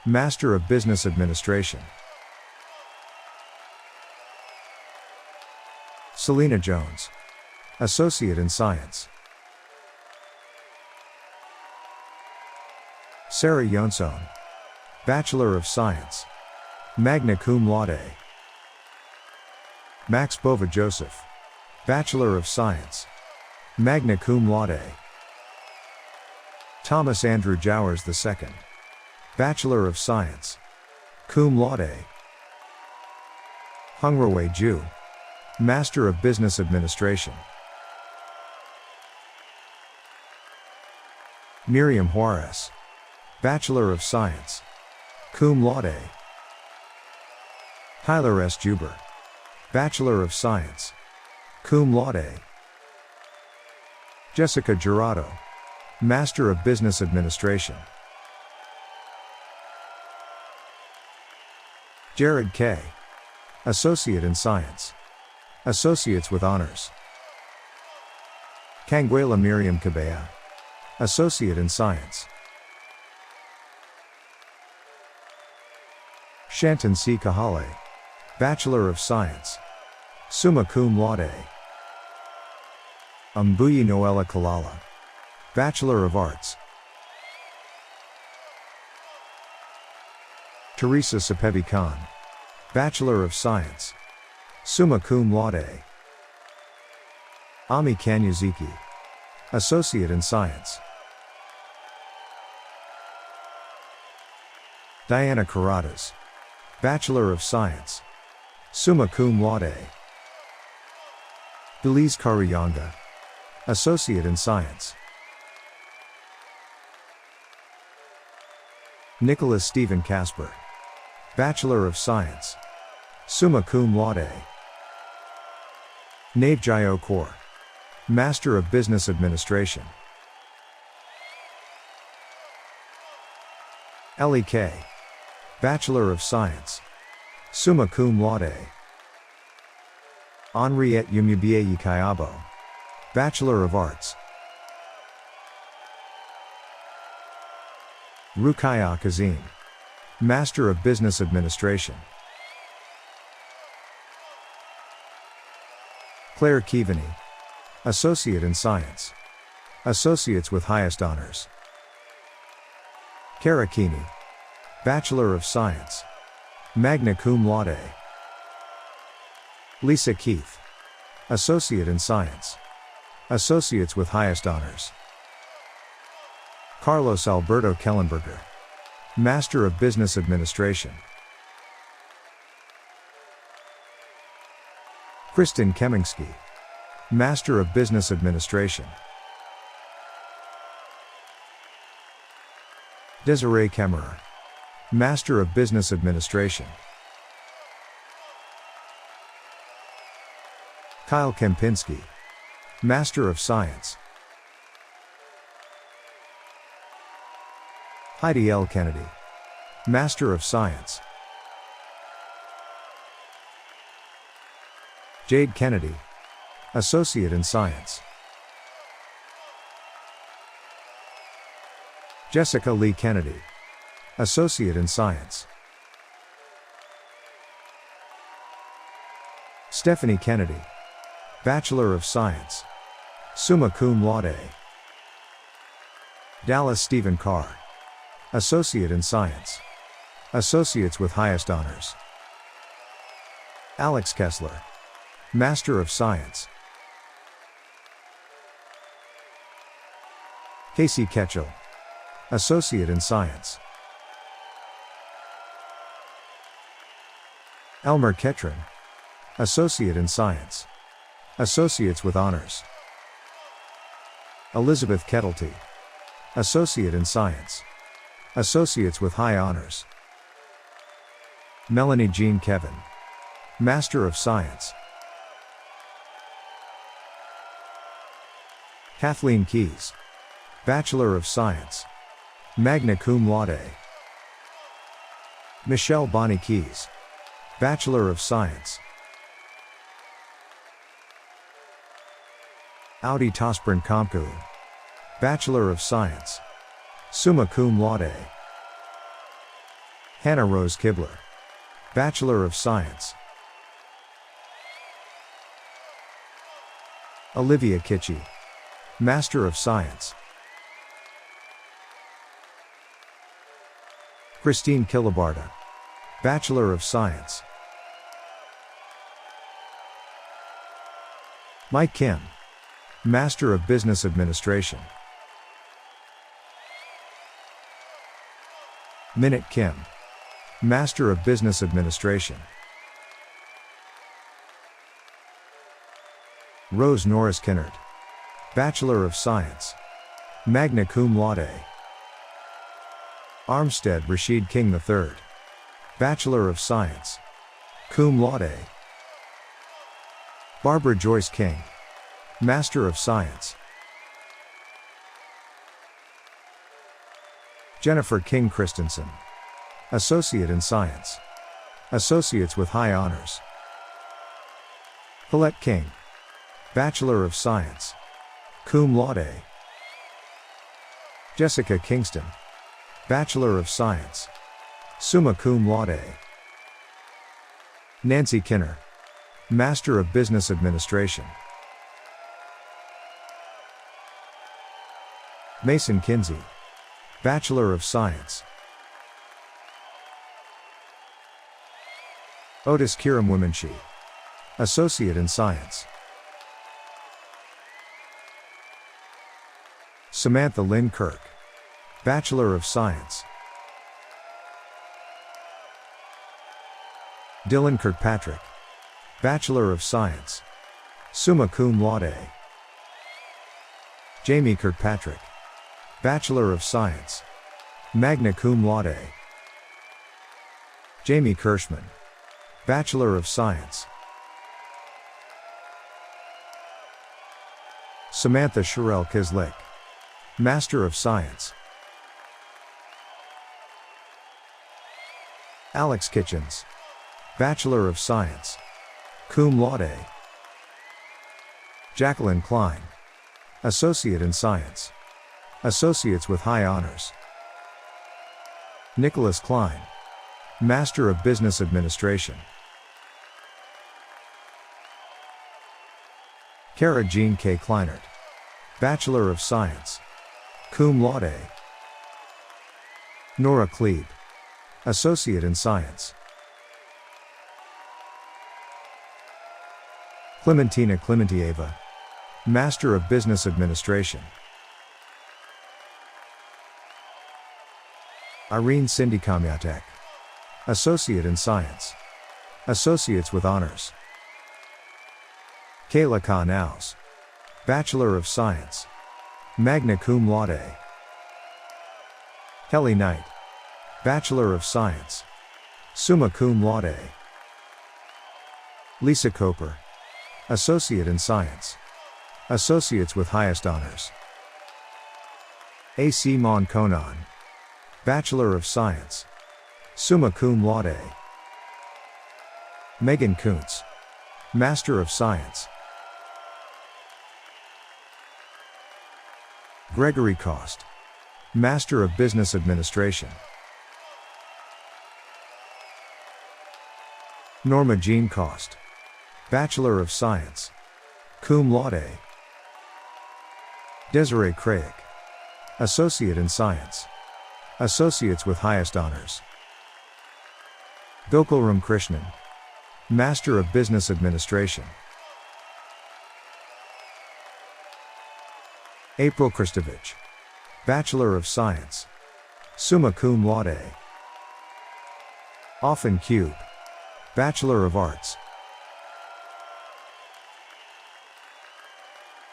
Master of Business Administration. Selena Jones, Associate in Science. Sarah Yonson, Bachelor of Science, magna cum laude. Max Bova Joseph, Bachelor of Science, magna cum laude. Thomas Andrew Jowers II, Bachelor of Science, cum laude. Hungrawei Ju, Master of Business Administration. Miriam Juarez, Bachelor of Science, cum laude. Tyler S. Juber, Bachelor of Science, cum laude. Jessica Jurado, Master of Business Administration. Jared K., Associate in Science, Associates with Honors. Canguela Miriam Cabea, Associate in Science. Shanton C. Kahale, Bachelor of Science, summa cum laude. Mbuyi Noella Kalala, Bachelor of Arts. Teresa Sapevi Khan, Bachelor of Science, summa cum laude. Ami Kanyuziki, Associate in Science. Diana Karadas, Bachelor of Science, summa cum laude. Belize Karuyanga, Associate in Science. Nicholas Stephen Casper, Bachelor of Science, summa cum laude. Nave Jayo Kaur, Master of Business Administration. Ellie K., Bachelor of Science, summa cum laude. Henriette Yumubiayi Kayabo, Bachelor of Arts. Rukaya Kazim, Master of Business Administration. Claire Kivani, Associate in Science, Associates with Highest Honors. Kara Keeney, Bachelor of Science, magna cum laude. Lisa Keith, Associate in Science, Associates with Highest Honors. Carlos Alberto Kellenberger, Master of Business Administration. Kristen Kemingsky, Master of Business Administration. Desiree Kemmerer, Master of Business Administration. Kyle Kempinski, Master of Science. Heidi L. Kennedy, Master of Science. Jade Kennedy, Associate in Science. Jessica Lee Kennedy, Associate in Science. Stephanie Kennedy, Bachelor of Science, summa cum laude. Dallas Stephen Carr, Associate in Science, Associates with Highest Honors. Alex Kessler, Master of Science. Casey Ketchell, Associate in Science. Elmer Ketron, Associate in Science, Associates with Honors. Elizabeth Kettlety, Associate in Science, Associates with high honors. Melanie Jean Kevin, Master of Science. Kathleen Keys, Bachelor of Science, magna cum laude. Michelle Bonnie Keys, Bachelor of Science. Audi Tosbrin Komku, Bachelor of Science, summa cum laude. Hannah Rose Kibler, Bachelor of Science. Olivia Kitchie, Master of Science. Christine Kilabarda, Bachelor of Science. Mike Kim, Master of Business Administration. Minute Kim, Master of Business Administration. Rose Norris Kinnard, Bachelor of Science, magna cum laude. Armstead Rashid King III, Bachelor of Science, cum laude. Barbara Joyce King, Master of Science. Jennifer King Christensen, Associate in Science, Associates with high honors. Colette King, Bachelor of Science, cum laude. Jessica Kingston, Bachelor of Science, summa cum laude. Nancy Kinner, Master of Business Administration. Mason Kinsey, Bachelor of Science. Otis Kiram Womenshi, Associate in Science. Samantha Lynn Kirk, Bachelor of Science. Dylan Kirkpatrick, Bachelor of Science, summa cum laude. Jamie Kirkpatrick, Bachelor of Science, magna cum laude. Jamie Kirschman, Bachelor of Science. Samantha Sherelle Kislick, Master of Science. Alex Kitchens, Bachelor of Science, cum laude. Jacqueline Klein, Associate in Science, Associates with high honors. Nicholas Klein, Master of Business Administration. Kara Jean K. Kleinert, Bachelor of Science, cum laude. Nora Klebe, Associate in Science. Clementina Clementieva, Master of Business Administration. Irene Cindy Kamyatek, Associate in Science, Associates with honors. Kayla Ka Naus, Bachelor of Science, magna cum laude. Kelly Knight, Bachelor of Science, summa cum laude. Lisa Coper, Associate in Science, Associates with highest honors. A.C. Mon Konan, Bachelor of Science, summa cum laude. Megan Kuntz, Master of Science. Gregory Cost, Master of Business Administration. Norma Jean Cost, Bachelor of Science, cum laude. Desiree Craig, Associate in Science, Associates with highest honors. Gokul Krishnan, Master of Business Administration. April Kristovich, Bachelor of Science, summa cum laude. Offen Cube, Bachelor of Arts.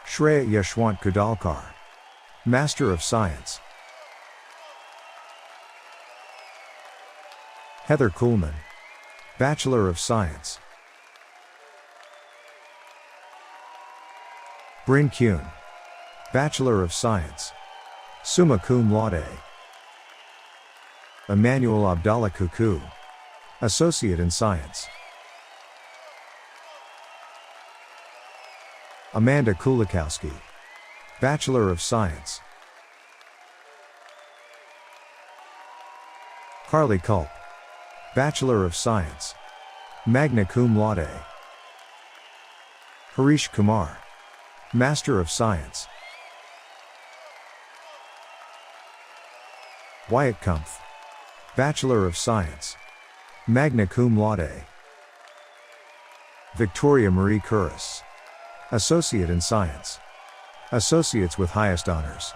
Shreya Yashwant Kudalkar, Master of Science. Heather Kuhlman, Bachelor of Science. Bryn Kuhn, Bachelor of Science, summa cum laude. Emmanuel Abdallah Kuku, Associate in Science. Amanda Kulikowski, Bachelor of Science. Carly Culp, Bachelor of Science, magna cum laude. Harish Kumar, Master of Science. Wyatt Kumpf, Bachelor of Science, magna cum laude. Victoria Marie Curris, Associate in Science, Associates with highest honors.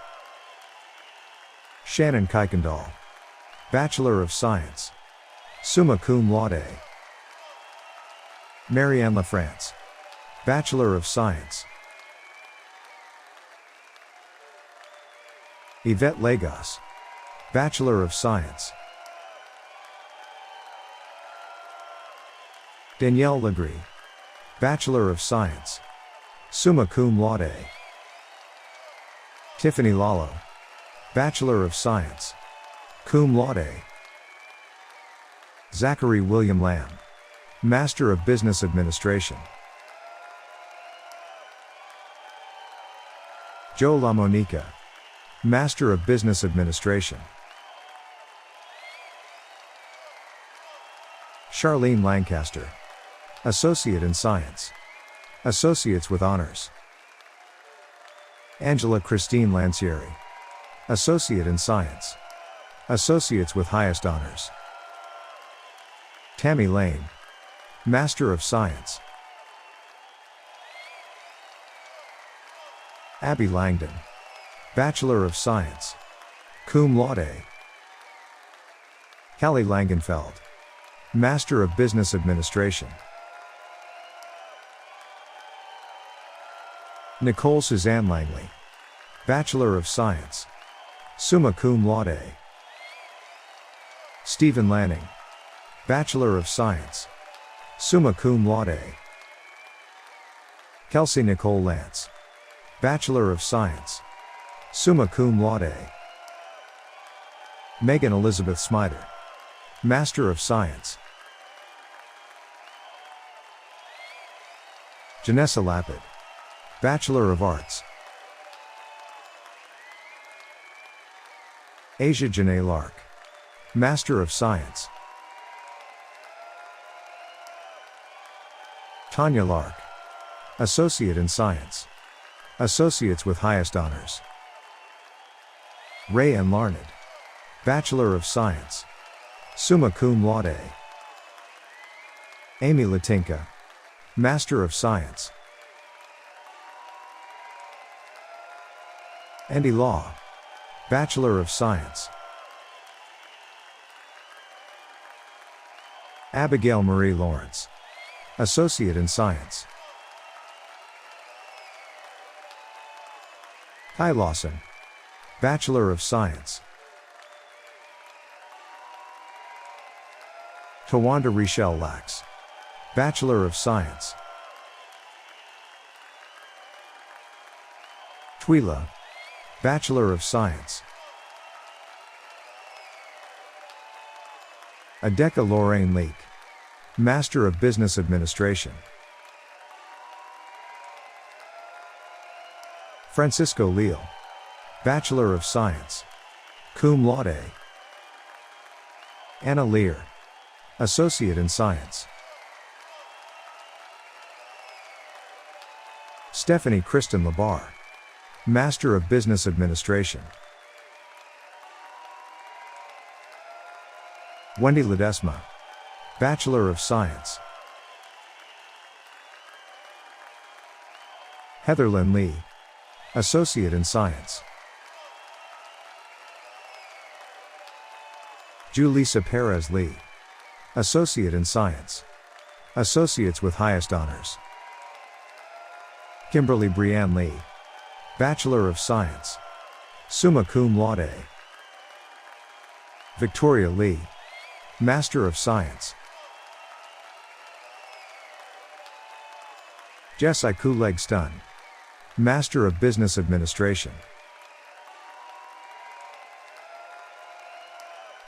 Shannon Kuykendall, Bachelor of Science, summa cum laude. Marianne LaFrance, Bachelor of Science. Yvette Lagos, Bachelor of Science. Danielle Legree, Bachelor of Science, summa cum laude. Tiffany Lalo, Bachelor of Science, cum laude. Zachary William Lamb, Master of Business Administration. Joe LaMonica, Master of Business Administration. Charlene Lancaster, Associate in Science, Associates with Honors. Angela Christine Lancieri, Associate in Science, Associates with highest honors. Tammy Lane, Master of Science. Abby Langdon, Bachelor of Science, cum laude. Callie Langenfeld, Master of Business Administration. Nicole Suzanne Langley, Bachelor of Science, summa cum laude. Stephen Lanning, Bachelor of Science, summa cum laude. Kelsey Nicole Lance, Bachelor of Science, summa cum laude. Megan Elizabeth Smider, Master of Science. Janessa Lapid, Bachelor of Arts. Asia Janae Lark, Master of Science. Tanya Lark, Associate in Science, Associates with highest honors. Ray N. Larned, Bachelor of Science, summa cum laude. Amy Latinka, Master of Science. Andy Law, Bachelor of Science. Abigail Marie Lawrence, Associate in Science. Kai Lawson, Bachelor of Science. Tawanda Richelle Lax, Bachelor of Science. Twila, Bachelor of Science. Adeka Lorraine Leake, Master of Business Administration. Francisco Leal, Bachelor of Science, cum laude. Anna Lear, Associate in Science. Stephanie Kristen Labar, Master of Business Administration. Wendy Ledesma, Bachelor of Science. Heather Lynn Lee, Associate in Science. Julissa Perez Lee, Associate in Science, Associates with highest honors. Kimberly Brianne Lee, Bachelor of Science, summa cum laude. Victoria Lee, Master of Science. Jessai Kuleg Stun, Master of Business Administration.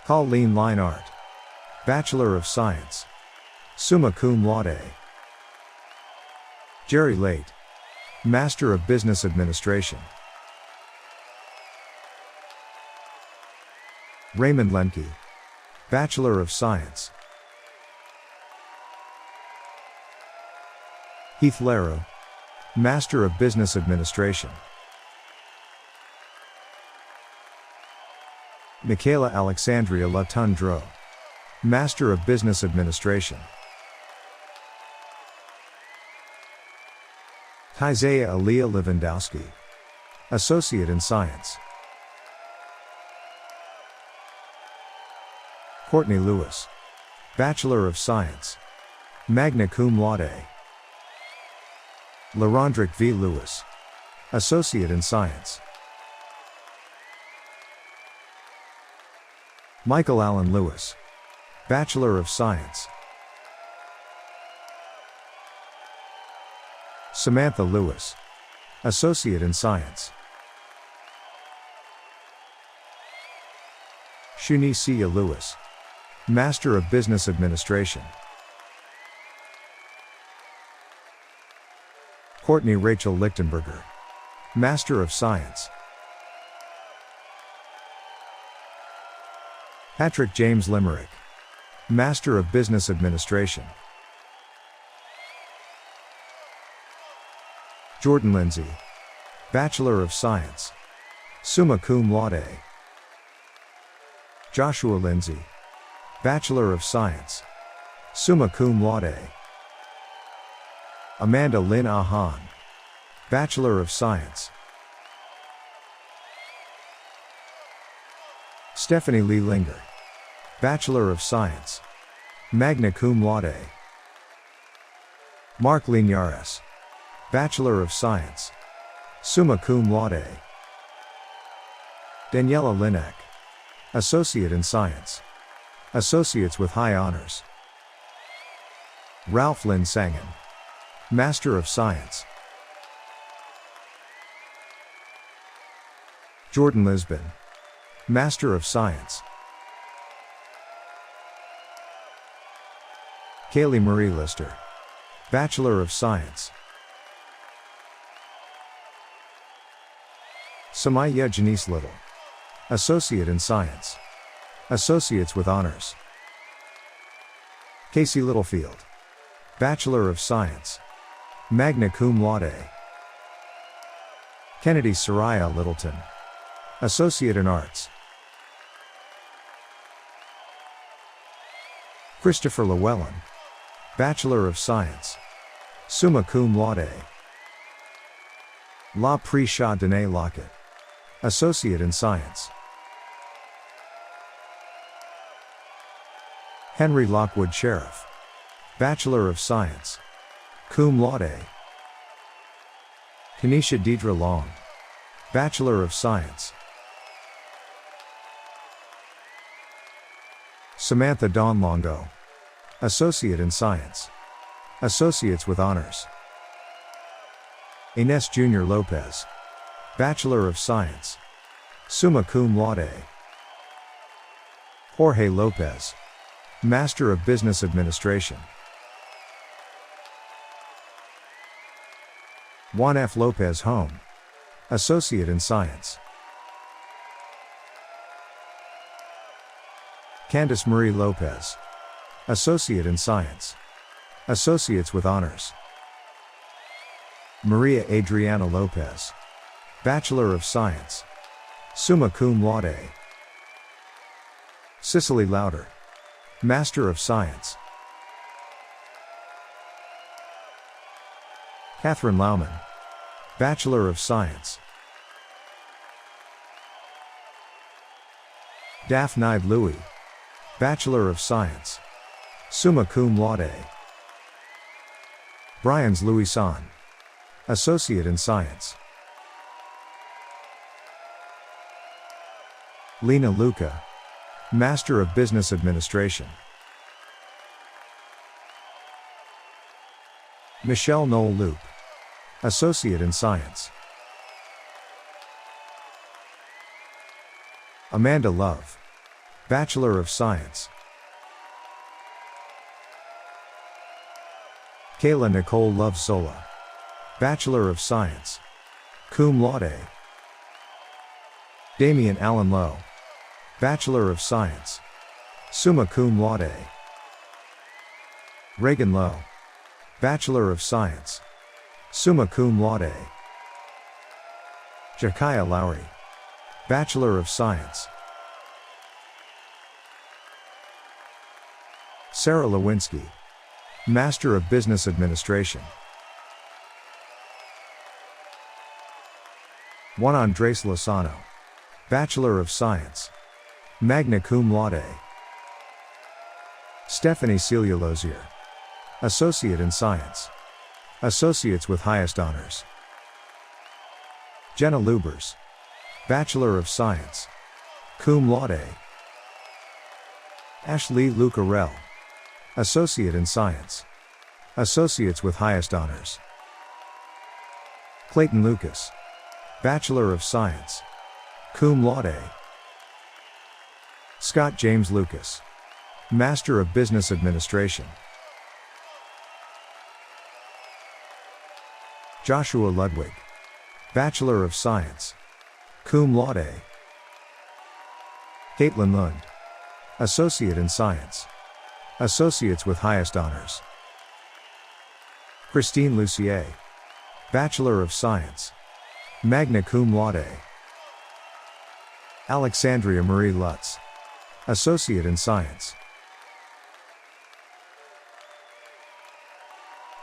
Colleen Leinart, Bachelor of Science, summa cum laude. Jerry Late, Master of Business Administration. Raymond Lemke, Bachelor of Science. Heath Laro, Master of Business Administration. Michaela Alexandria Latundro, Master of Business Administration. Isaiah Aaliyah Lewandowski, Associate in Science. Courtney Lewis, Bachelor of Science, magna cum laude. LaRondrick V. Lewis, Associate in Science. Michael Allen Lewis, Bachelor of Science. Samantha Lewis, Associate in Science. Shunicia Lewis, Master of Business Administration. Courtney Rachel Lichtenberger, Master of Science. Patrick James Limerick, Master of Business Administration. Jordan Lindsay, Bachelor of Science, summa cum laude. Joshua Lindsay, Bachelor of Science, summa cum laude. Amanda Lynn Ahan, Bachelor of Science. Stephanie Lee Linger, Bachelor of Science, magna cum laude. Mark Linares, Bachelor of Science, summa cum laude. Daniela Linek, Associate in Science, Associates with High Honors. Ralph Lynn Sangen, Master of Science. Jordan Lisbon, Master of Science. Kaylee Marie Lister, Bachelor of Science. Samaya Janice Little, Associate in Science, Associates with Honors. Casey Littlefield, Bachelor of Science, magna cum laude. Kennedy Soraya Littleton, Associate in Arts. Christopher Llewellyn, Bachelor of Science, summa cum laude. La Pre-Shah Danae Lockett, Associate in Science. Henry Lockwood Sheriff, Bachelor of Science, cum laude. Kanisha Deidre Long, Bachelor of Science. Samantha Dawn Longo, Associate in Science, Associates with Honors. Ines Jr. Lopez, Bachelor of Science, summa cum laude. Jorge Lopez, Master of Business Administration. Juan F. Lopez Home, Associate in Science. Candice Marie Lopez, Associate in Science, Associates with Honors. Maria Adriana Lopez, Bachelor of Science, summa cum laude. Cicely Lauder, Master of Science. Catherine Lauman, Bachelor of Science. Daphne Louis, Bachelor of Science, summa cum laude. Brian's Louis San, Associate in Science. Lena Luca, Master of Business Administration. Michelle Noel Loop, Associate in Science. Amanda Love, Bachelor of Science. Kayla Nicole Love Sola, Bachelor of Science, cum laude. Damian Allen Lowe, Bachelor of Science, summa cum laude. Reagan Lowe, Bachelor of Science, summa cum laude. Jakaya Lowry, Bachelor of Science. Sarah Lewinsky, Master of Business Administration. Juan Andres Lozano, Bachelor of Science, magna cum laude. Stephanie Celia Lozier, Associate in Science, Associates with Highest Honors. Jenna Lubers, Bachelor of Science, cum laude. Ashley Lucarell, Associate in Science, Associates with Highest Honors. Clayton Lucas, Bachelor of Science, cum laude. Scott James Lucas, Master of Business Administration. Joshua Ludwig, Bachelor of Science, cum laude. Caitlin Lund, Associate in Science, Associates with Highest Honors. Christine Lucier, Bachelor of Science, magna cum laude. Alexandria Marie Lutz, Associate in Science.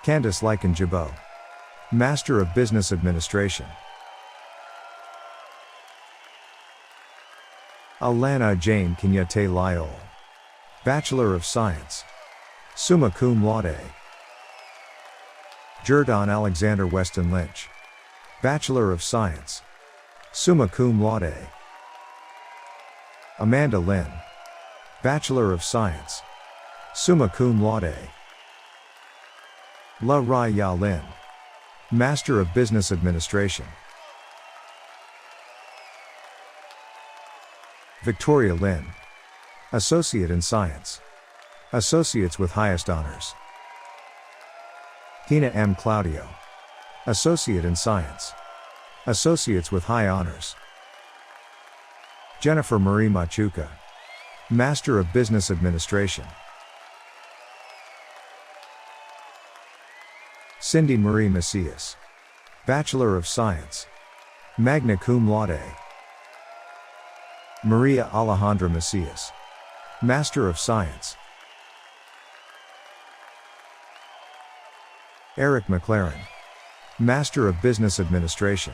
Candace Lycan Jabot, Master of Business Administration. Alana Jane Kinyate Lyol, Bachelor of Science, summa cum laude. Jordan Alexander Weston Lynch, Bachelor of Science, summa cum laude. Amanda Lynn, Bachelor of Science, summa cum laude. La Ra Ya Lin, Master of Business Administration. Victoria Lynn, Associate in Science, Associates with Highest Honors. Tina M. Claudio, Associate in Science, Associates with High Honors. Jennifer Marie Machuca, Master of Business Administration. Cindy Marie Macias, Bachelor of Science, magna cum laude. Maria Alejandra Macias, Master of Science. Eric McLaren, Master of Business Administration.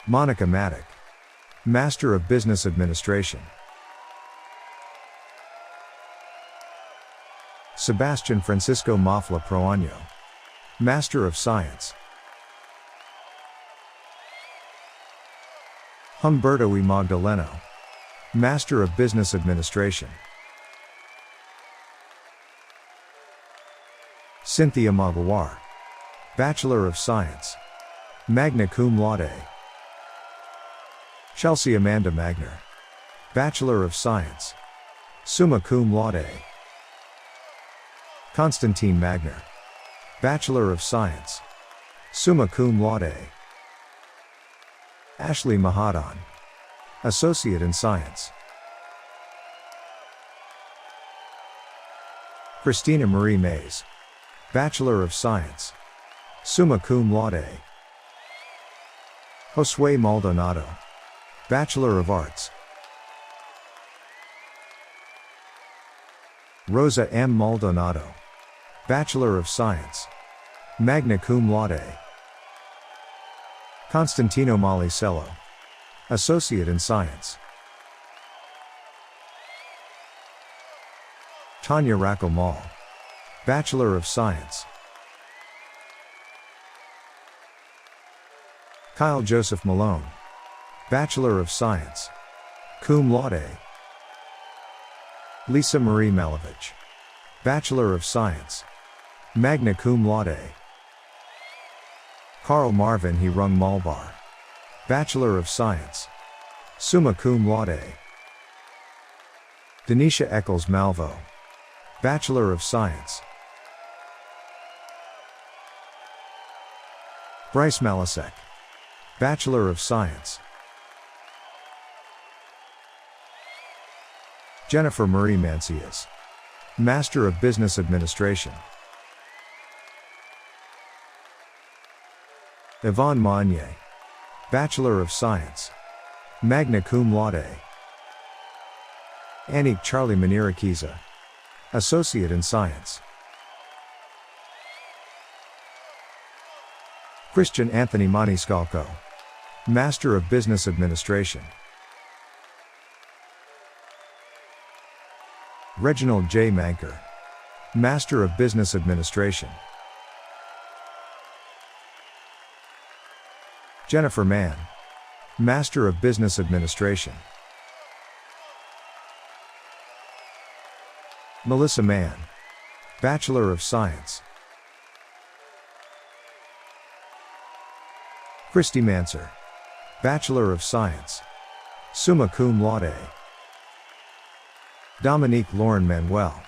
Monica Maddock, Master of Business Administration. Sebastian Francisco Mafla Proaño, Master of Science. Humberto E. Magdaleno, Master of Business Administration. Cynthia Maguire, Bachelor of Science, magna cum laude. Chelsea Amanda Magner, Bachelor of Science, summa cum laude. Constantine Magner, Bachelor of Science, summa cum laude. Ashley Mahadan, Associate in Science. Christina Marie Mays, Bachelor of Science, summa cum laude. Josue Maldonado, Bachelor of Arts. Rosa M. Maldonado, Bachelor of Science, magna cum laude. Constantino Malicello, Associate in Science. Tanya Rackel Mall, Bachelor of Science. Kyle Joseph Malone, Bachelor of Science, cum laude. Lisa Marie Malovich, Bachelor of Science, magna cum laude. Carl Marvin Hirung Malbar, Bachelor of Science, summa cum laude. Denisha Eccles Malvo, Bachelor of Science. Bryce Malasek, Bachelor of Science. Jennifer Marie Mancias, Master of Business Administration. Yvonne Monnier, Bachelor of Science, magna cum laude. Anik Charlie Manirakiza, Associate in Science. Christian Anthony Maniscalco, Master of Business Administration. Reginald J. Manker, Master of Business Administration. Jennifer Mann, Master of Business Administration. Melissa Mann, Bachelor of Science. Christy Manser, Bachelor of Science, summa cum laude. Dominique Lauren Manuel,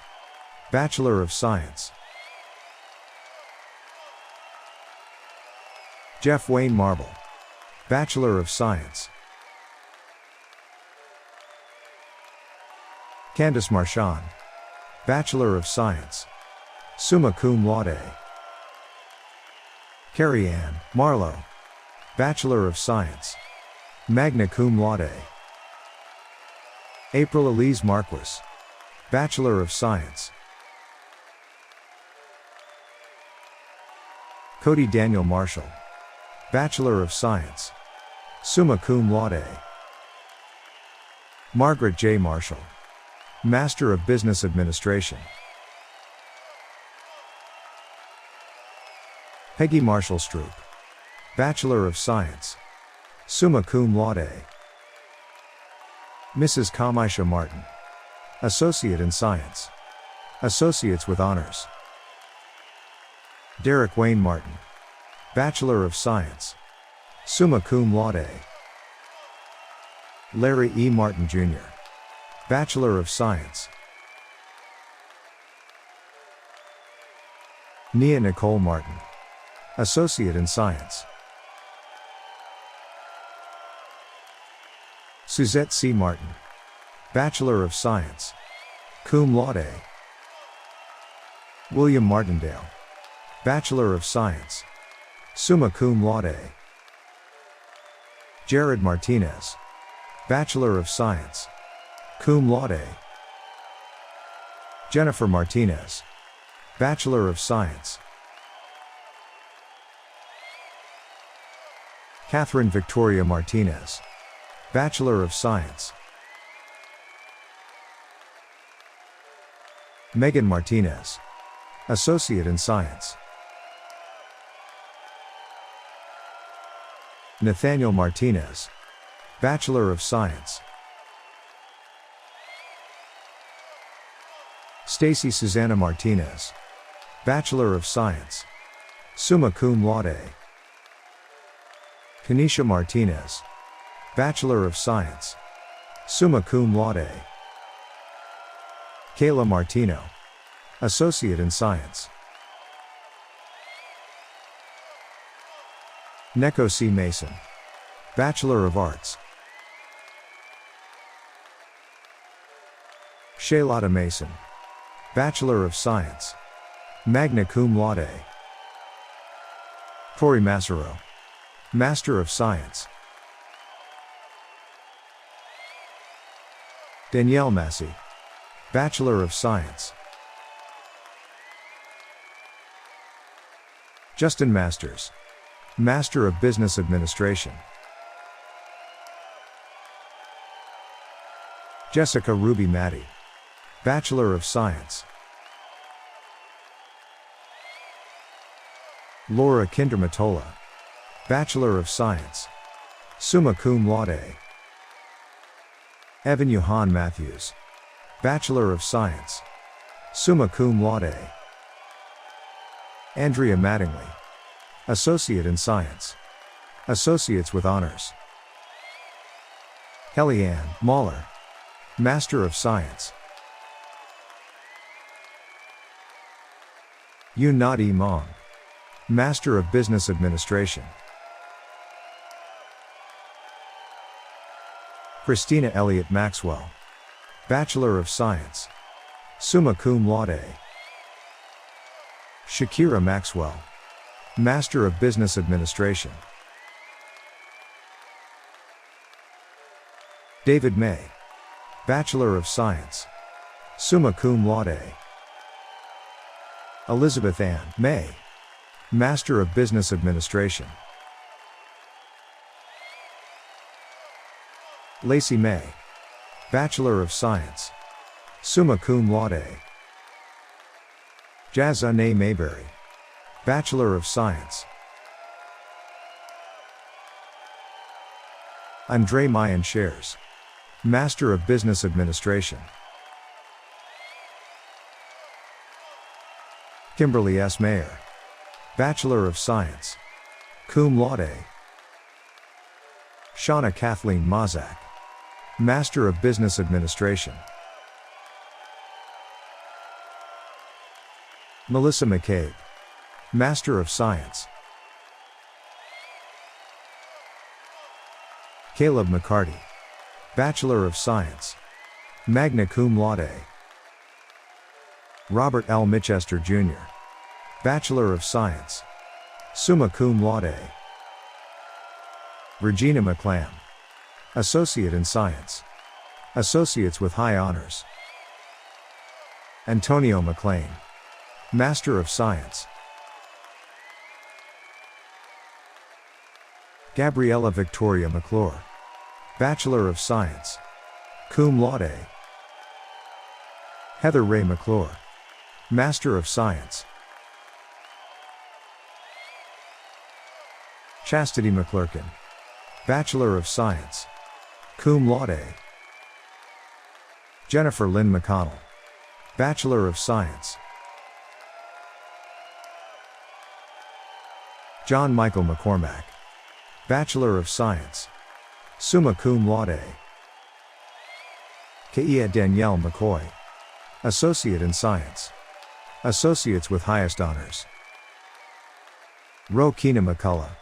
Bachelor of Science. Jeff Wayne Marble, Bachelor of Science. Candace Marchand, Bachelor of Science, summa cum laude. Carrie Ann Marlowe, Bachelor of Science, magna cum laude. April Elise Marquis, Bachelor of Science. Cody Daniel Marshall, Bachelor of Science, summa cum laude. Margaret J. Marshall, Master of Business Administration. Peggy Marshall Stroop, Bachelor of Science, summa cum laude. Mrs. Kamisha Martin, Associate in Science, Associates with Honors. Derek Wayne Martin, Bachelor of Science, summa cum laude. Larry E. Martin Jr., Bachelor of Science. Nia Nicole Martin, Associate in Science. Suzette C. Martin, Bachelor of Science, cum laude. William Martindale, Bachelor of Science, summa cum laude. Jared Martinez, Bachelor of Science, cum laude. Jennifer Martinez, Bachelor of Science. Catherine Victoria Martinez, Bachelor of Science. Megan Martinez, Associate in Science. Nathaniel Martinez, Bachelor of Science. Stacy Susanna Martinez, Bachelor of Science, summa cum laude. Kanisha Martinez, Bachelor of Science, summa cum laude. Kayla Martino, Associate in Science. Neko C. Mason, Bachelor of Arts. Shaylata Mason, Bachelor of Science, magna cum laude. Tori Massaro, Master of Science. Danielle Massey, Bachelor of Science. Justin Masters, Master of Business Administration. Jessica Ruby Maddie, Bachelor of Science. Laura Kindermatola, Bachelor of Science, summa cum laude. Evan Johann Matthews, Bachelor of Science, summa cum laude. Andrea Mattingly, Associate in Science, Associates with Honors. Kellyanne Mahler, Master of Science. Yun Nadi Mong, Master of Business Administration. Christina Elliott Maxwell, Bachelor of Science, summa cum laude. Shakira Maxwell, Master of Business Administration. David May, Bachelor of Science, summa cum laude. Elizabeth Ann May, Master of Business Administration. Lacey May, Bachelor of Science, summa cum laude. Jazane Mayberry, Bachelor of Science. Andre Mayan Shares, Master of Business Administration. Kimberly S. Mayer, Bachelor of Science, cum laude. Shauna Kathleen Mazak, Master of Business Administration. Melissa McCabe, Master of Science. Caleb McCarty, Bachelor of Science, magna cum laude. Robert L. Mitchester Jr., Bachelor of Science, summa cum laude. Regina McClam, Associate in Science, Associates with High Honors. Antonio McLean, Master of Science. Gabriella Victoria McClure, Bachelor of Science, cum laude. Heather Ray McClure, Master of Science. Chastity McClurkin, Bachelor of Science, cum laude. Jennifer Lynn McConnell, Bachelor of Science. John Michael McCormack, Bachelor of Science, summa cum laude. Kaia Danielle McCoy, Associate in Science, Associates with Highest Honors. Rokina McCullough,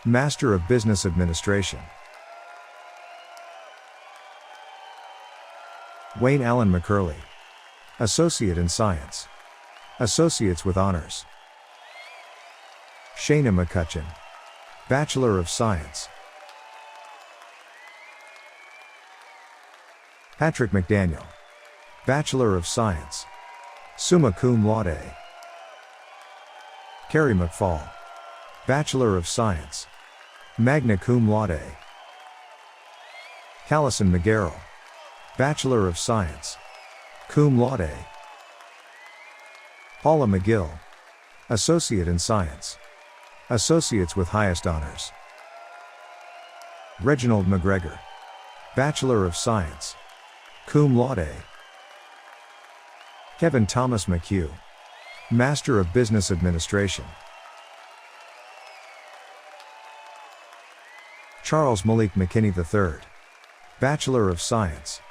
Master of Business Administration. Wayne Allen McCurley, Associate in Science, Associates with Honors. Shayna McCutcheon, Bachelor of Science. Patrick McDaniel, Bachelor of Science, summa cum laude. Carrie McFall, Bachelor of Science, magna cum laude. Callison McGarrell, Bachelor of Science, cum laude. Paula McGill, Associate in Science, Associates with Highest Honors. Reginald McGregor, Bachelor of Science, cum laude. Kevin Thomas McHugh, Master of Business Administration. Charles Malik McKinney III, Bachelor of Science.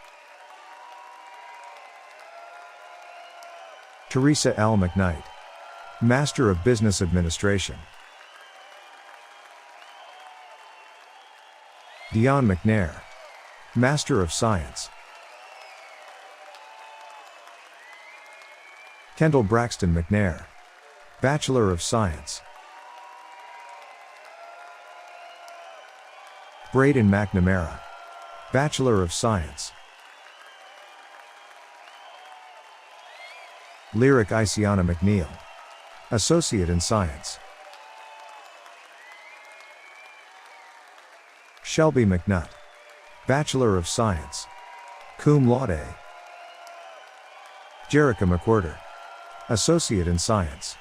Teresa L. McKnight, Master of Business Administration. Dion McNair, Master of Science. Kendall Braxton McNair, Bachelor of Science. Braden McNamara, Bachelor of Science. Lyric Isiana McNeil, Associate in Science. Shelby McNutt, Bachelor of Science, cum laude. Jerica McWhirter, Associate in Science.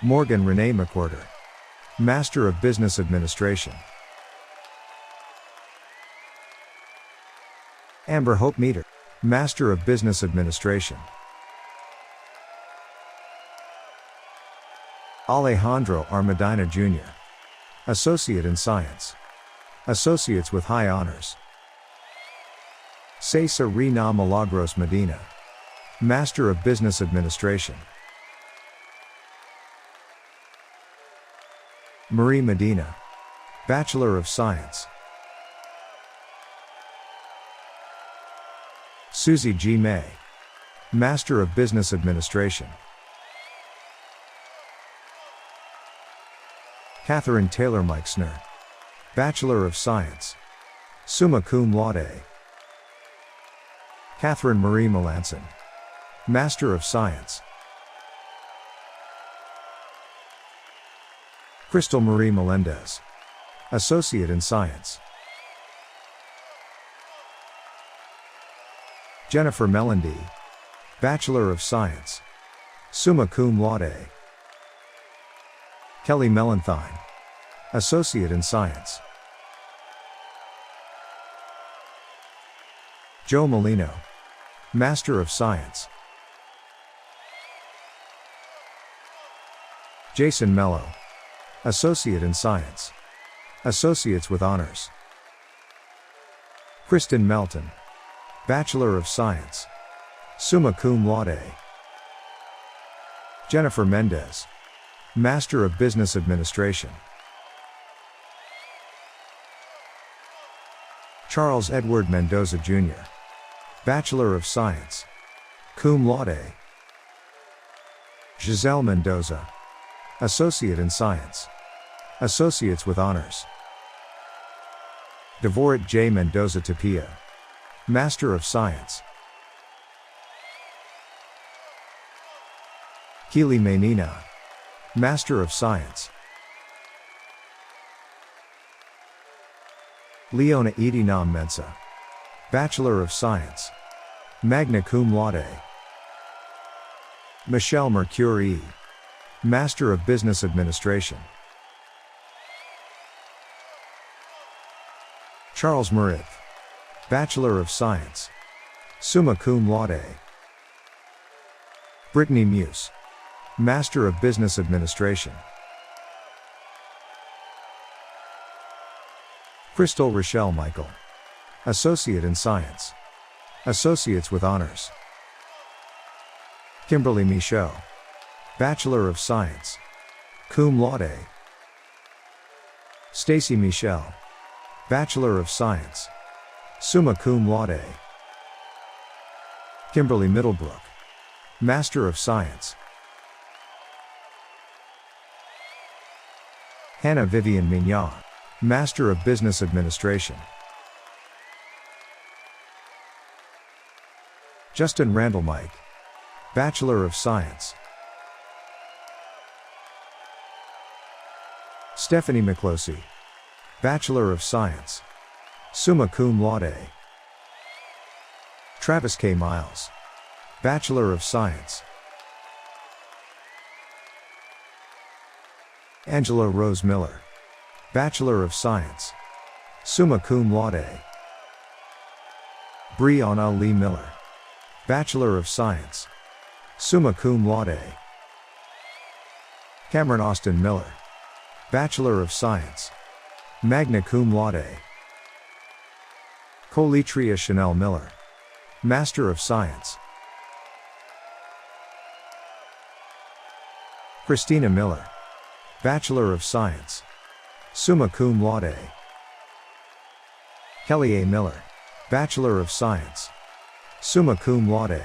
Morgan Renee McWhirter, Master of Business Administration. Amber Hope Meter, Master of Business Administration. Alejandro R. Medina Jr., Associate in Science. Associates with High Honors. Cesar Rina Milagros Medina, Master of Business Administration. Marie Medina, Bachelor of Science. Susie G. May, Master of Business Administration. Catherine Taylor Meixner, Bachelor of Science, summa cum laude. Catherine Marie Melanson, Master of Science. Crystal Marie Melendez, Associate in Science. Jennifer Melendy, Bachelor of Science, summa cum laude. Kelly Melanthine, Associate in Science. Joe Molino, Master of Science. Jason Mello, Associate in Science. Associates with Honors. Kristen Melton, Bachelor of Science, summa cum laude. Jennifer Mendez, Master of Business Administration. Charles Edward Mendoza Jr., Bachelor of Science, cum laude. Giselle Mendoza, Associate in Science. Associates with Honors. Devorit J. Mendoza Tapia, Master of Science. Keely Menina, Master of Science. Leona Edinam Mensa, Bachelor of Science, magna cum laude. Michelle Mercury, Master of Business Administration. Charles Murith, Bachelor of Science, summa cum laude. Brittany Muse, Master of Business Administration. Crystal Rochelle Michael, Associate in Science. Associates with Honors. Kimberly Michaud, Bachelor of Science, cum laude. Stacy Michelle, Bachelor of Science, summa cum laude. Kimberly Middlebrook, Master of Science. Hannah Vivian Mignon, Master of Business Administration. Justin Randall Mike, Bachelor of Science. Stephanie McCloskey, Bachelor of Science, summa cum laude. Travis K. Miles, Bachelor of Science. Angela Rose Miller, Bachelor of Science, summa cum laude. Breonna Lee Miller, Bachelor of Science, summa cum laude. Cameron Austin Miller, Bachelor of Science, magna cum laude. Colitria Chanel Miller, Master of Science. Christina Miller, Bachelor of Science, summa cum laude. Kelly A. Miller, Bachelor of Science, summa cum laude.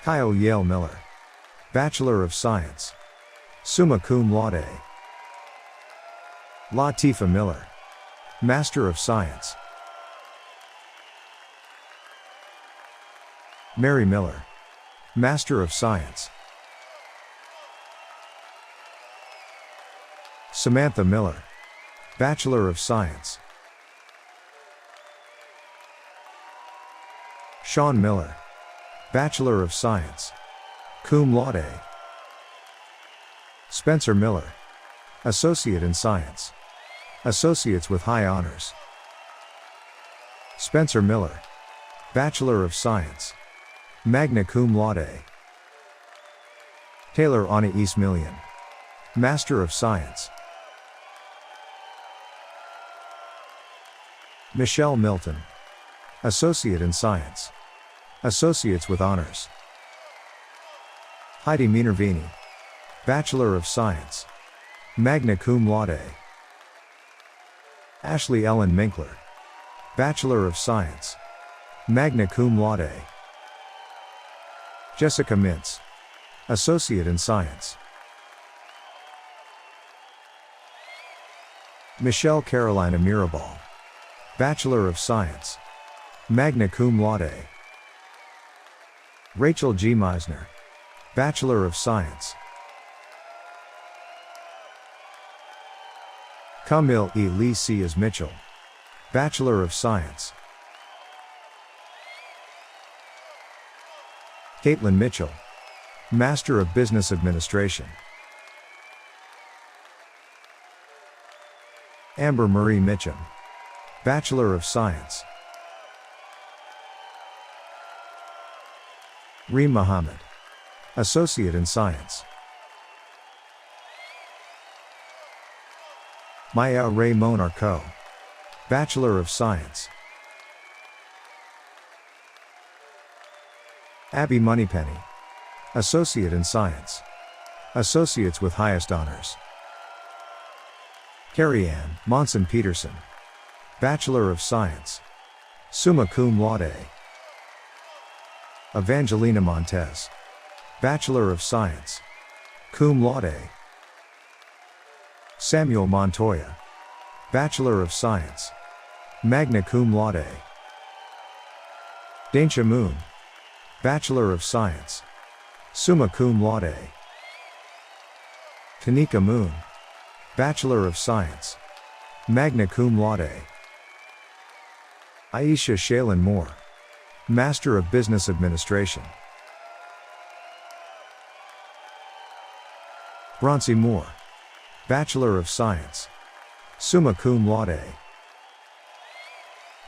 Kyle Yale Miller, Bachelor of Science, summa cum laude. Latifa Miller, Master of Science. Mary Miller, Master of Science. Samantha Miller, Bachelor of Science. Sean Miller, Bachelor of Science, cum laude. Spencer Miller, Associate in Science. Associates with High Honors. Spencer Miller, Bachelor of Science, magna cum laude. Taylor Anais Million, Master of Science. Michelle Milton, Associate in Science, Associates with Honors. Heidi Minervini, Bachelor of Science, magna cum laude. Ashley Ellen Minkler, Bachelor of Science, magna cum laude. Jessica Mintz, Associate in Science. Michelle Carolina Mirabal, Bachelor of Science, magna cum laude. Rachel G. Meisner, Bachelor of Science. Camille E. Lee C. as Mitchell, Bachelor of Science. Caitlin Mitchell, Master of Business Administration. Amber Marie Mitchum, Bachelor of Science. Reem Muhammad, Associate in Science. Maya Ray Monarco, Bachelor of Science. Abby Moneypenny, Associate in Science, Associates with Highest Honors. Carrie Ann Monson Peterson, Bachelor of Science, summa cum laude. Evangelina Montez, Bachelor of Science, cum laude. Samuel Montoya, Bachelor of Science, magna cum laude. Daincha Moon, Bachelor of Science, summa cum laude. Tanika Moon, Bachelor of Science, magna cum laude. Aisha Shaylin Moore, Master of Business Administration. Broncy Moore, Bachelor of Science, summa cum laude.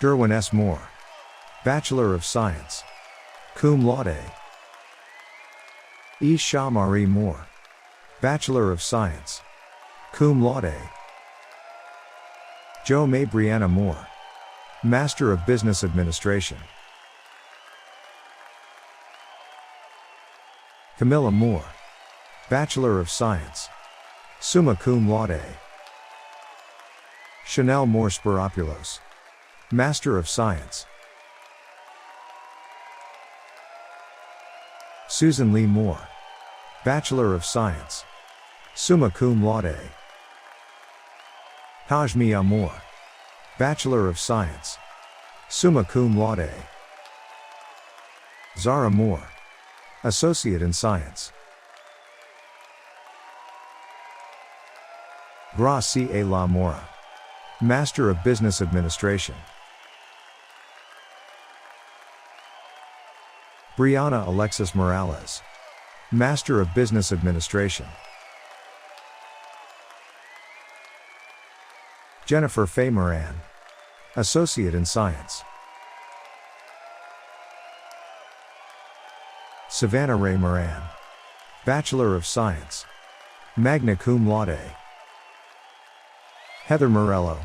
Derwin S. Moore, Bachelor of Science, cum laude. Isha Marie Moore, Bachelor of Science, cum laude. Jo May Brianna Moore, Master of Business Administration. Camilla Moore, Bachelor of Science, summa cum laude. Chanel Moore Spiropoulos, Master of Science. Susan Lee Moore, Bachelor of Science, summa cum laude. Taj Mia Moore, Bachelor of Science, summa cum laude. Zara Moore, Associate in Science. Gra C. A. La Mora, Master of Business Administration. Brianna Alexis Morales, Master of Business Administration. Jennifer Faye Moran, Associate in Science. Savannah Ray Moran, Bachelor of Science, magna cum laude. Heather Morello,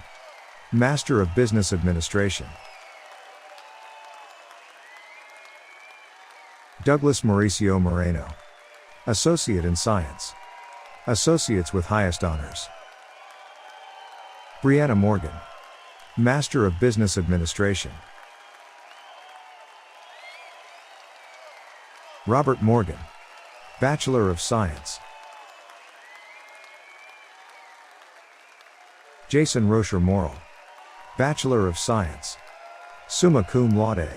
Master of Business Administration. Douglas Mauricio Moreno, Associate in Science, Associates with Highest Honors. Brianna Morgan, Master of Business Administration. Robert Morgan, Bachelor of Science. Jason Rocher Morrill, Bachelor of Science, summa cum laude.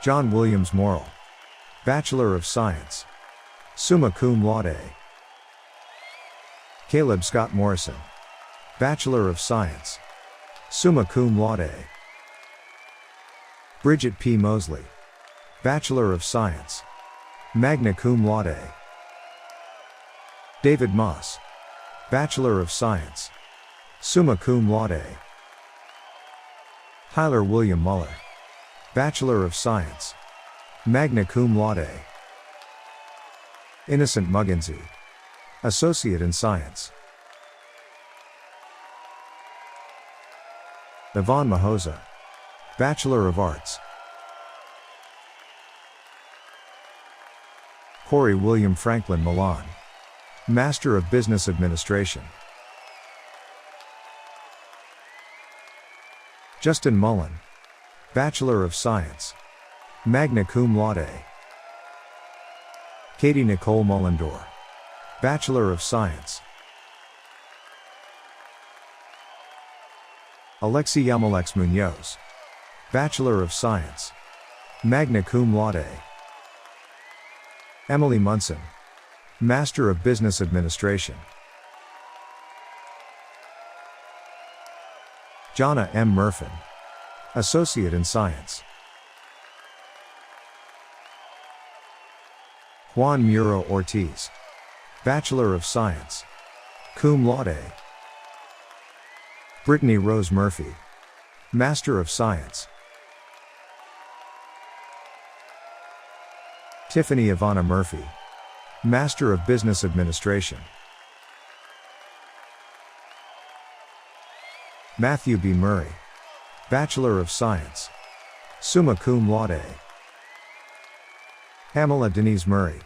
John Williams Morrill, Bachelor of Science, summa cum laude. Caleb Scott Morrison, Bachelor of Science, summa cum laude. Bridget P. Mosley, Bachelor of Science, magna cum laude. David Moss, Bachelor of Science, summa cum laude. Hyler William Muller, Bachelor of Science, magna cum laude. Innocent Mugginsey, Associate in Science. Yvonne Mahoza, Bachelor of Arts. Corey William Franklin Milan, Master of Business Administration. Justin Mullen, Bachelor of Science, magna cum laude. Katie Nicole Mullendor, Bachelor of Science. Alexi Yamalex Munoz, Bachelor of Science, magna cum laude. Emily Munson, Master of Business Administration. Jonna M. Murfin, Associate in Science. Juan Muro Ortiz, Bachelor of Science, cum laude. Brittany Rose Murphy, Master of Science. Tiffany Ivana Murphy, Master of Business Administration. Matthew B. Murray, Bachelor of Science, summa cum laude. Pamela Denise Murray,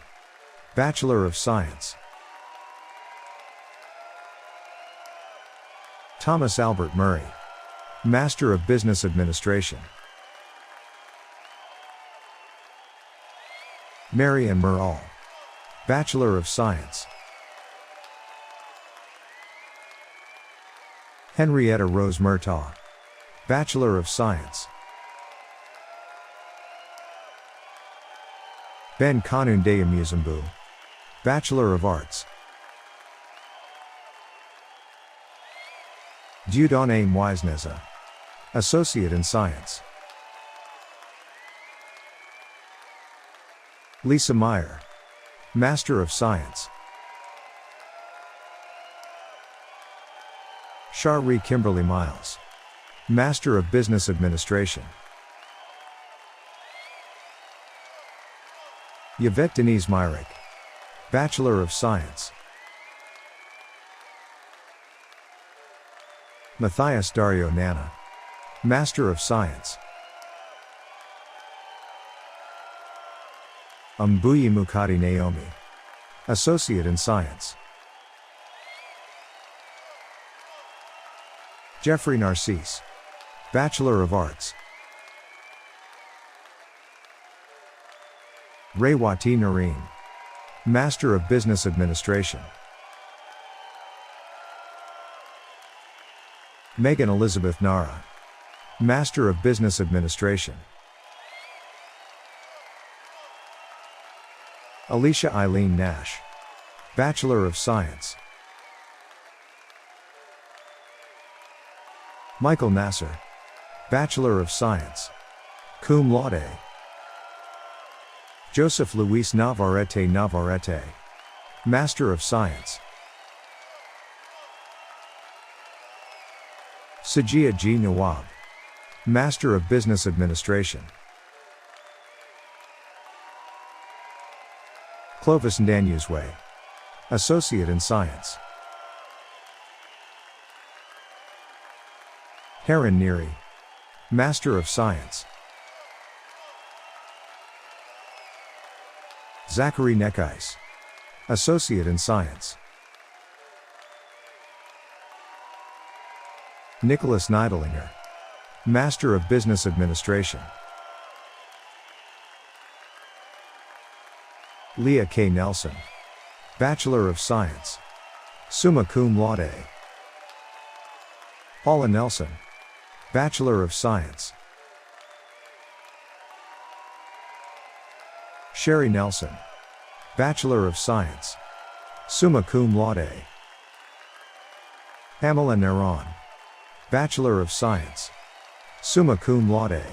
Bachelor of Science. Thomas Albert Murray, Master of Business Administration. Mary Ann Murall, Bachelor of Science. Henrietta Rose Murtaugh, Bachelor of Science. Ben Kanunde Muzumbu, Bachelor of Arts. Dieudonné Mwiseneza, Associate in Science. Lisa Meyer, Master of Science. Shari Kimberly Miles, Master of Business Administration. Yvette Denise Myrick, Bachelor of Science. Matthias Dario Nana, Master of Science. Mbuyi Mukadi Naomi, Associate in Science. Jeffrey Narcisse, Bachelor of Arts. Rewati Noreen, Master of Business Administration. Megan Elizabeth Nara, Master of Business Administration. Alicia Eileen Nash, Bachelor of Science. Michael Nasser, Bachelor of Science, cum laude. Joseph Luis Navarrete, Master of Science. Sajia G. Nawab, Master of Business Administration. Clovis Ndanyuzwe, Associate in Science. Heron Neary, Master of Science. Zachary Neckeiss, Associate in Science. Nicholas Neidlinger, Master of Business Administration. Leah K. Nelson, Bachelor of Science, summa cum laude. Paula Nelson, Bachelor of Science. Sherry Nelson, Bachelor of Science, summa cum laude. Pamela Neron, Bachelor of Science, summa cum laude.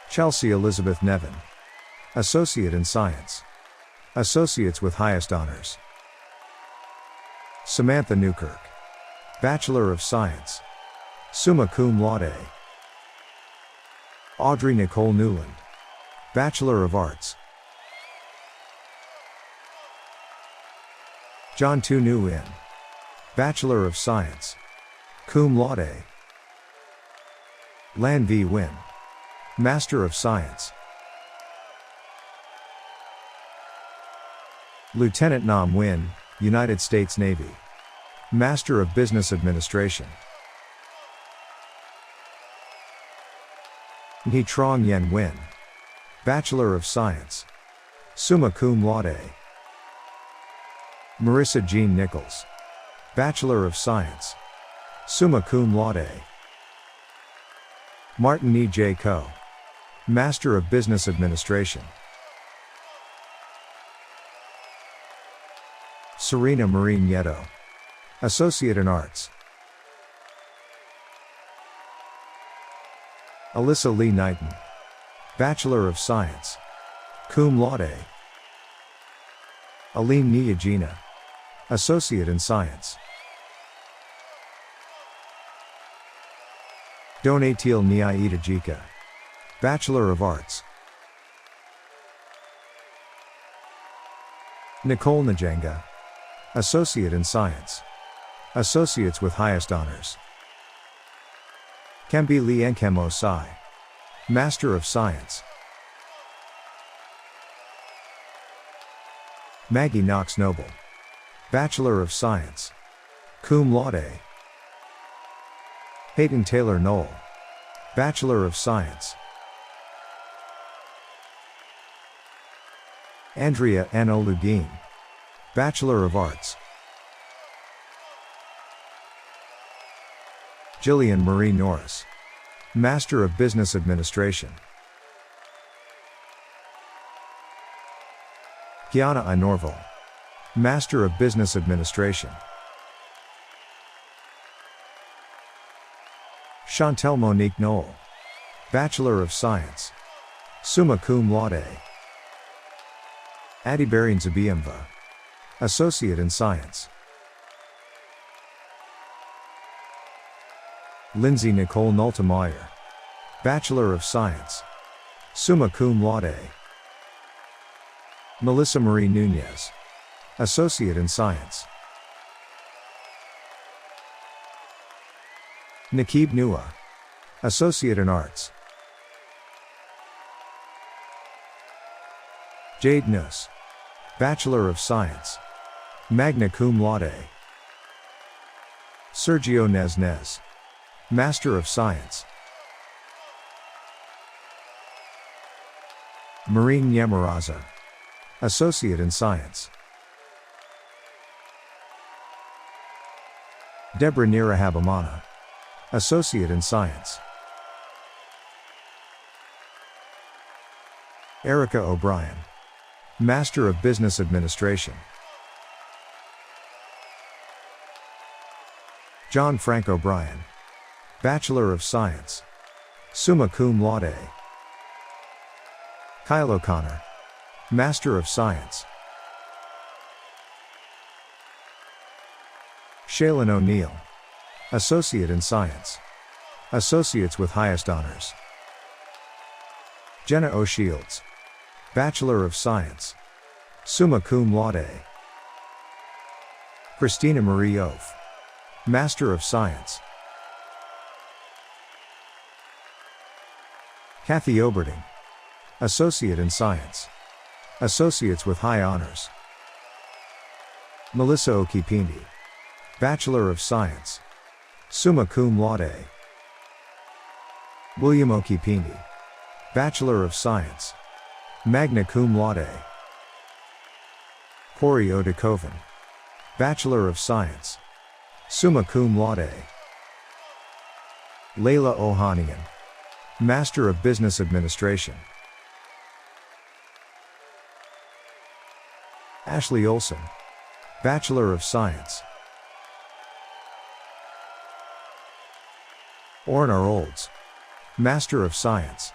Chelsea Elizabeth Nevin, Associate in Science, Associates with Highest Honors. Samantha Newkirk, Bachelor of Science, summa cum laude. Audrey Nicole Newland, Bachelor of Arts. John Tu Nguyen, Bachelor of Science, cum laude. Lan V. Nguyen, Master of Science. Lieutenant Nam Nguyen, United States Navy, Master of Business Administration. Nhi Trong Yen Nguyen, Bachelor of Science, summa cum laude. Marissa Jean Nichols, Bachelor of Science, summa cum laude. Martin E. J. Coe, Master of Business Administration. Serena Marie Nieto, Associate in Arts. Alyssa Lee Knighton, Bachelor of Science, cum laude. Aline Niagina, Associate in Science. Donatil Niaitajika, Bachelor of Arts. Nicole Najenga, Associate in Science. Associates with highest honors. Kembi Lee Enkemo Sai, Master of Science. Maggie Knox Noble, Bachelor of Science, cum laude. Hayden Taylor Knoll, Bachelor of Science. Andrea N. Olugin, Bachelor of Arts. Jillian Marie Norris, Master of Business Administration. Kiana I. Norval, Master of Business Administration. Chantel Monique Knoll, Bachelor of Science, summa cum laude. Adibarin Zabiemva, Associate in Science. Lindsay Nicole Nultemeyer, Bachelor of Science, summa cum laude. Melissa Marie Nunez, Associate in Science. Nakib Nua, Associate in Arts. Jade Nuss, Bachelor of Science, magna cum laude. Sergio Nez, Master of Science. Marine Nyamaraza, Associate in Science. Deborah Nira Habamana, Associate in Science. Erica O'Brien, Master of Business Administration. John Frank O'Brien, Bachelor of Science, summa cum laude. Kyle O'Connor, Master of Science. Shaylin O'Neill, Associate in Science. Associates with highest honors. Jenna O'Shields, Bachelor of Science, summa cum laude. Christina Marie Oaf, Master of Science. Kathy Oberding, Associate in Science. Associates with high honors. Melissa Okipindi, Bachelor of Science, summa cum laude. William Okipindi, Bachelor of Science, magna cum laude. Corey Odekoven, Bachelor of Science, summa cum laude. Layla Ohanian, Master of Business Administration. Ashley Olson, Bachelor of Science. Orna Olds, Master of Science.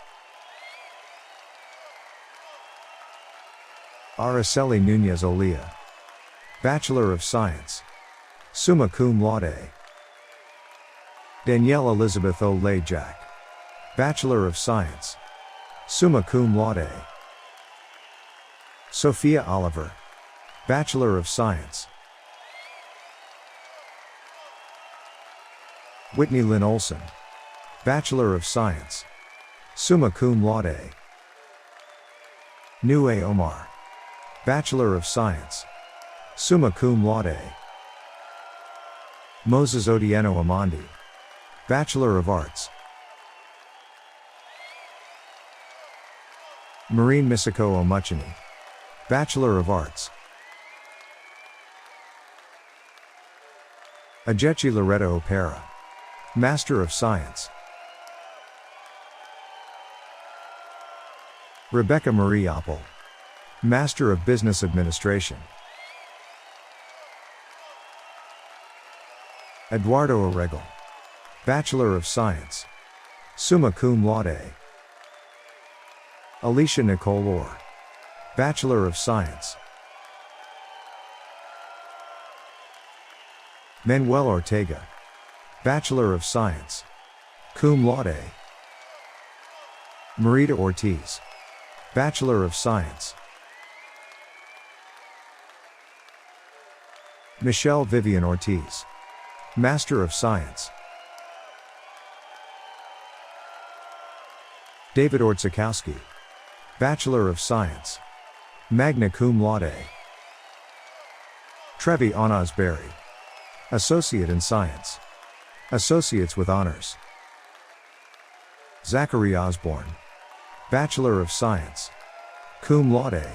Araceli Nunez Olia, Bachelor of Science, summa cum laude. Danielle Elizabeth Olay-Jack, Bachelor of Science, summa cum laude. Sophia Oliver, Bachelor of Science. Whitney Lynn Olson, Bachelor of Science, summa cum laude. Nue Omar, Bachelor of Science, summa cum laude. Moses Odieno Amandi, Bachelor of Arts. Maureen Misako Omuchini, Bachelor of Arts. Ajechi Loretta Opera, Master of Science. Rebecca Marie Oppel, Master of Business Administration. Eduardo Oregal, Bachelor of Science, summa cum laude. Alicia Nicole Orr, Bachelor of Science. Manuel Ortega, Bachelor of Science, cum laude. Marita Ortiz, Bachelor of Science. Michelle Vivian Ortiz, Master of Science. David Ordzikowski, Bachelor of Science, magna cum laude. Trevi Onasberry, Associate in Science, Associates with Honors. Zachary Osborne, Bachelor of Science, cum laude.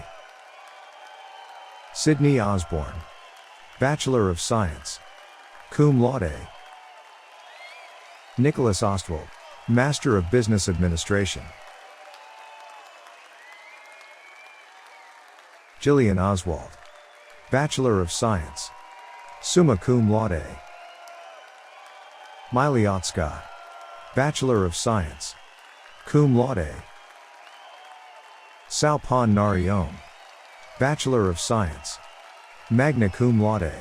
Sydney Osborne, Bachelor of Science, cum laude. Nicholas Ostwald, Master of Business Administration. Jillian Oswald, Bachelor of Science, summa cum laude. Miley Otska, Bachelor of Science, cum laude. Saupan Nari Om, Bachelor of Science, magna cum laude.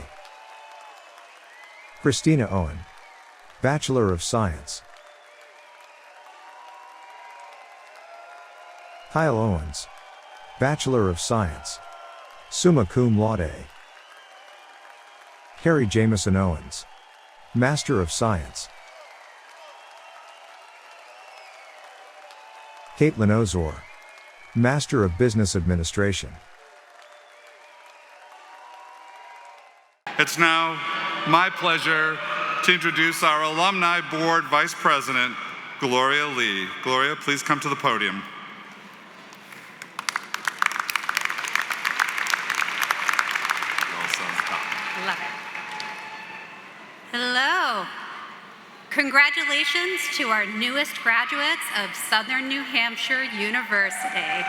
Christina Owen, Bachelor of Science. Kyle Owens, Bachelor of Science, summa cum laude. Carrie Jameson Owens, Master of Science. Caitlin Ozor, Master of Business Administration. It's now my pleasure to introduce our Alumni Board Vice President, Gloria Lee. Gloria, please come to the podium. Love it. Hello. Congratulations to our newest graduates of Southern New Hampshire University.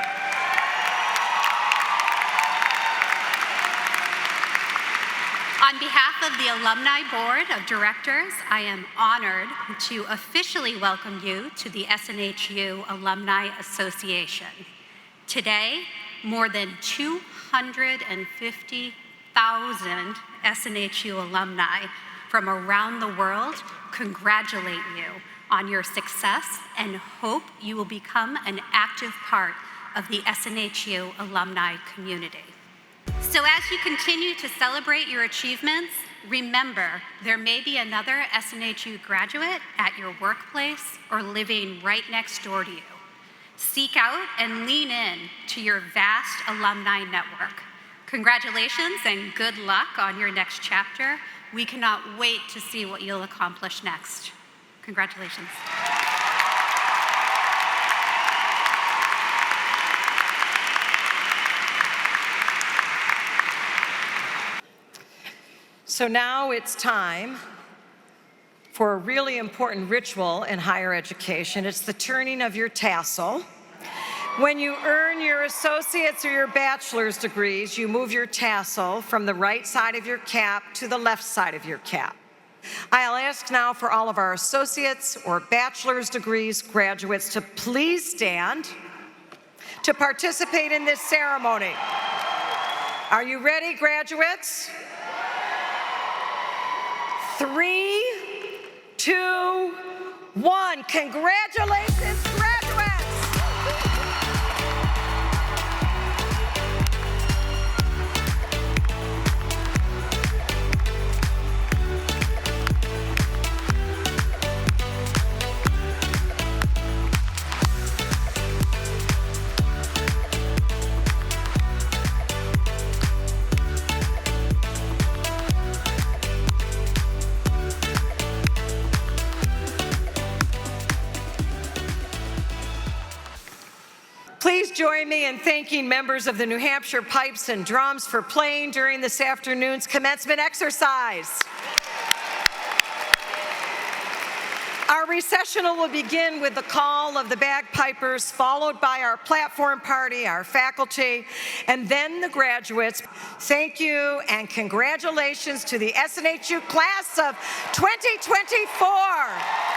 On behalf of the Alumni Board of Directors, I am honored to officially welcome you to the SNHU Alumni Association. Today, more than 250,000 SNHU alumni from around the world congratulate you on your success and hope you will become an active part of the SNHU alumni community. So as you continue to celebrate your achievements, remember there may be another SNHU graduate at your workplace or living right next door to you. Seek out and lean in to your vast alumni network. Congratulations and good luck on your next chapter. We cannot wait to see what you'll accomplish next. Congratulations. So now it's time for a really important ritual in higher education. It's the turning of your tassel. When you earn your associate's or your bachelor's degrees, you move your tassel from the right side of your cap to the left side of your cap. I'll ask now for all of our associate's or bachelor's degrees graduates to please stand to participate in this ceremony. Are you ready, graduates? 3, 2, 2, 1. Congratulations, graduates! Please join me in thanking members of the New Hampshire Pipes and Drums for playing during this afternoon's commencement exercise. Our recessional will begin with the call of the bagpipers, followed by our platform party, our faculty, and then the graduates. Thank you and congratulations to the SNHU class of 2024.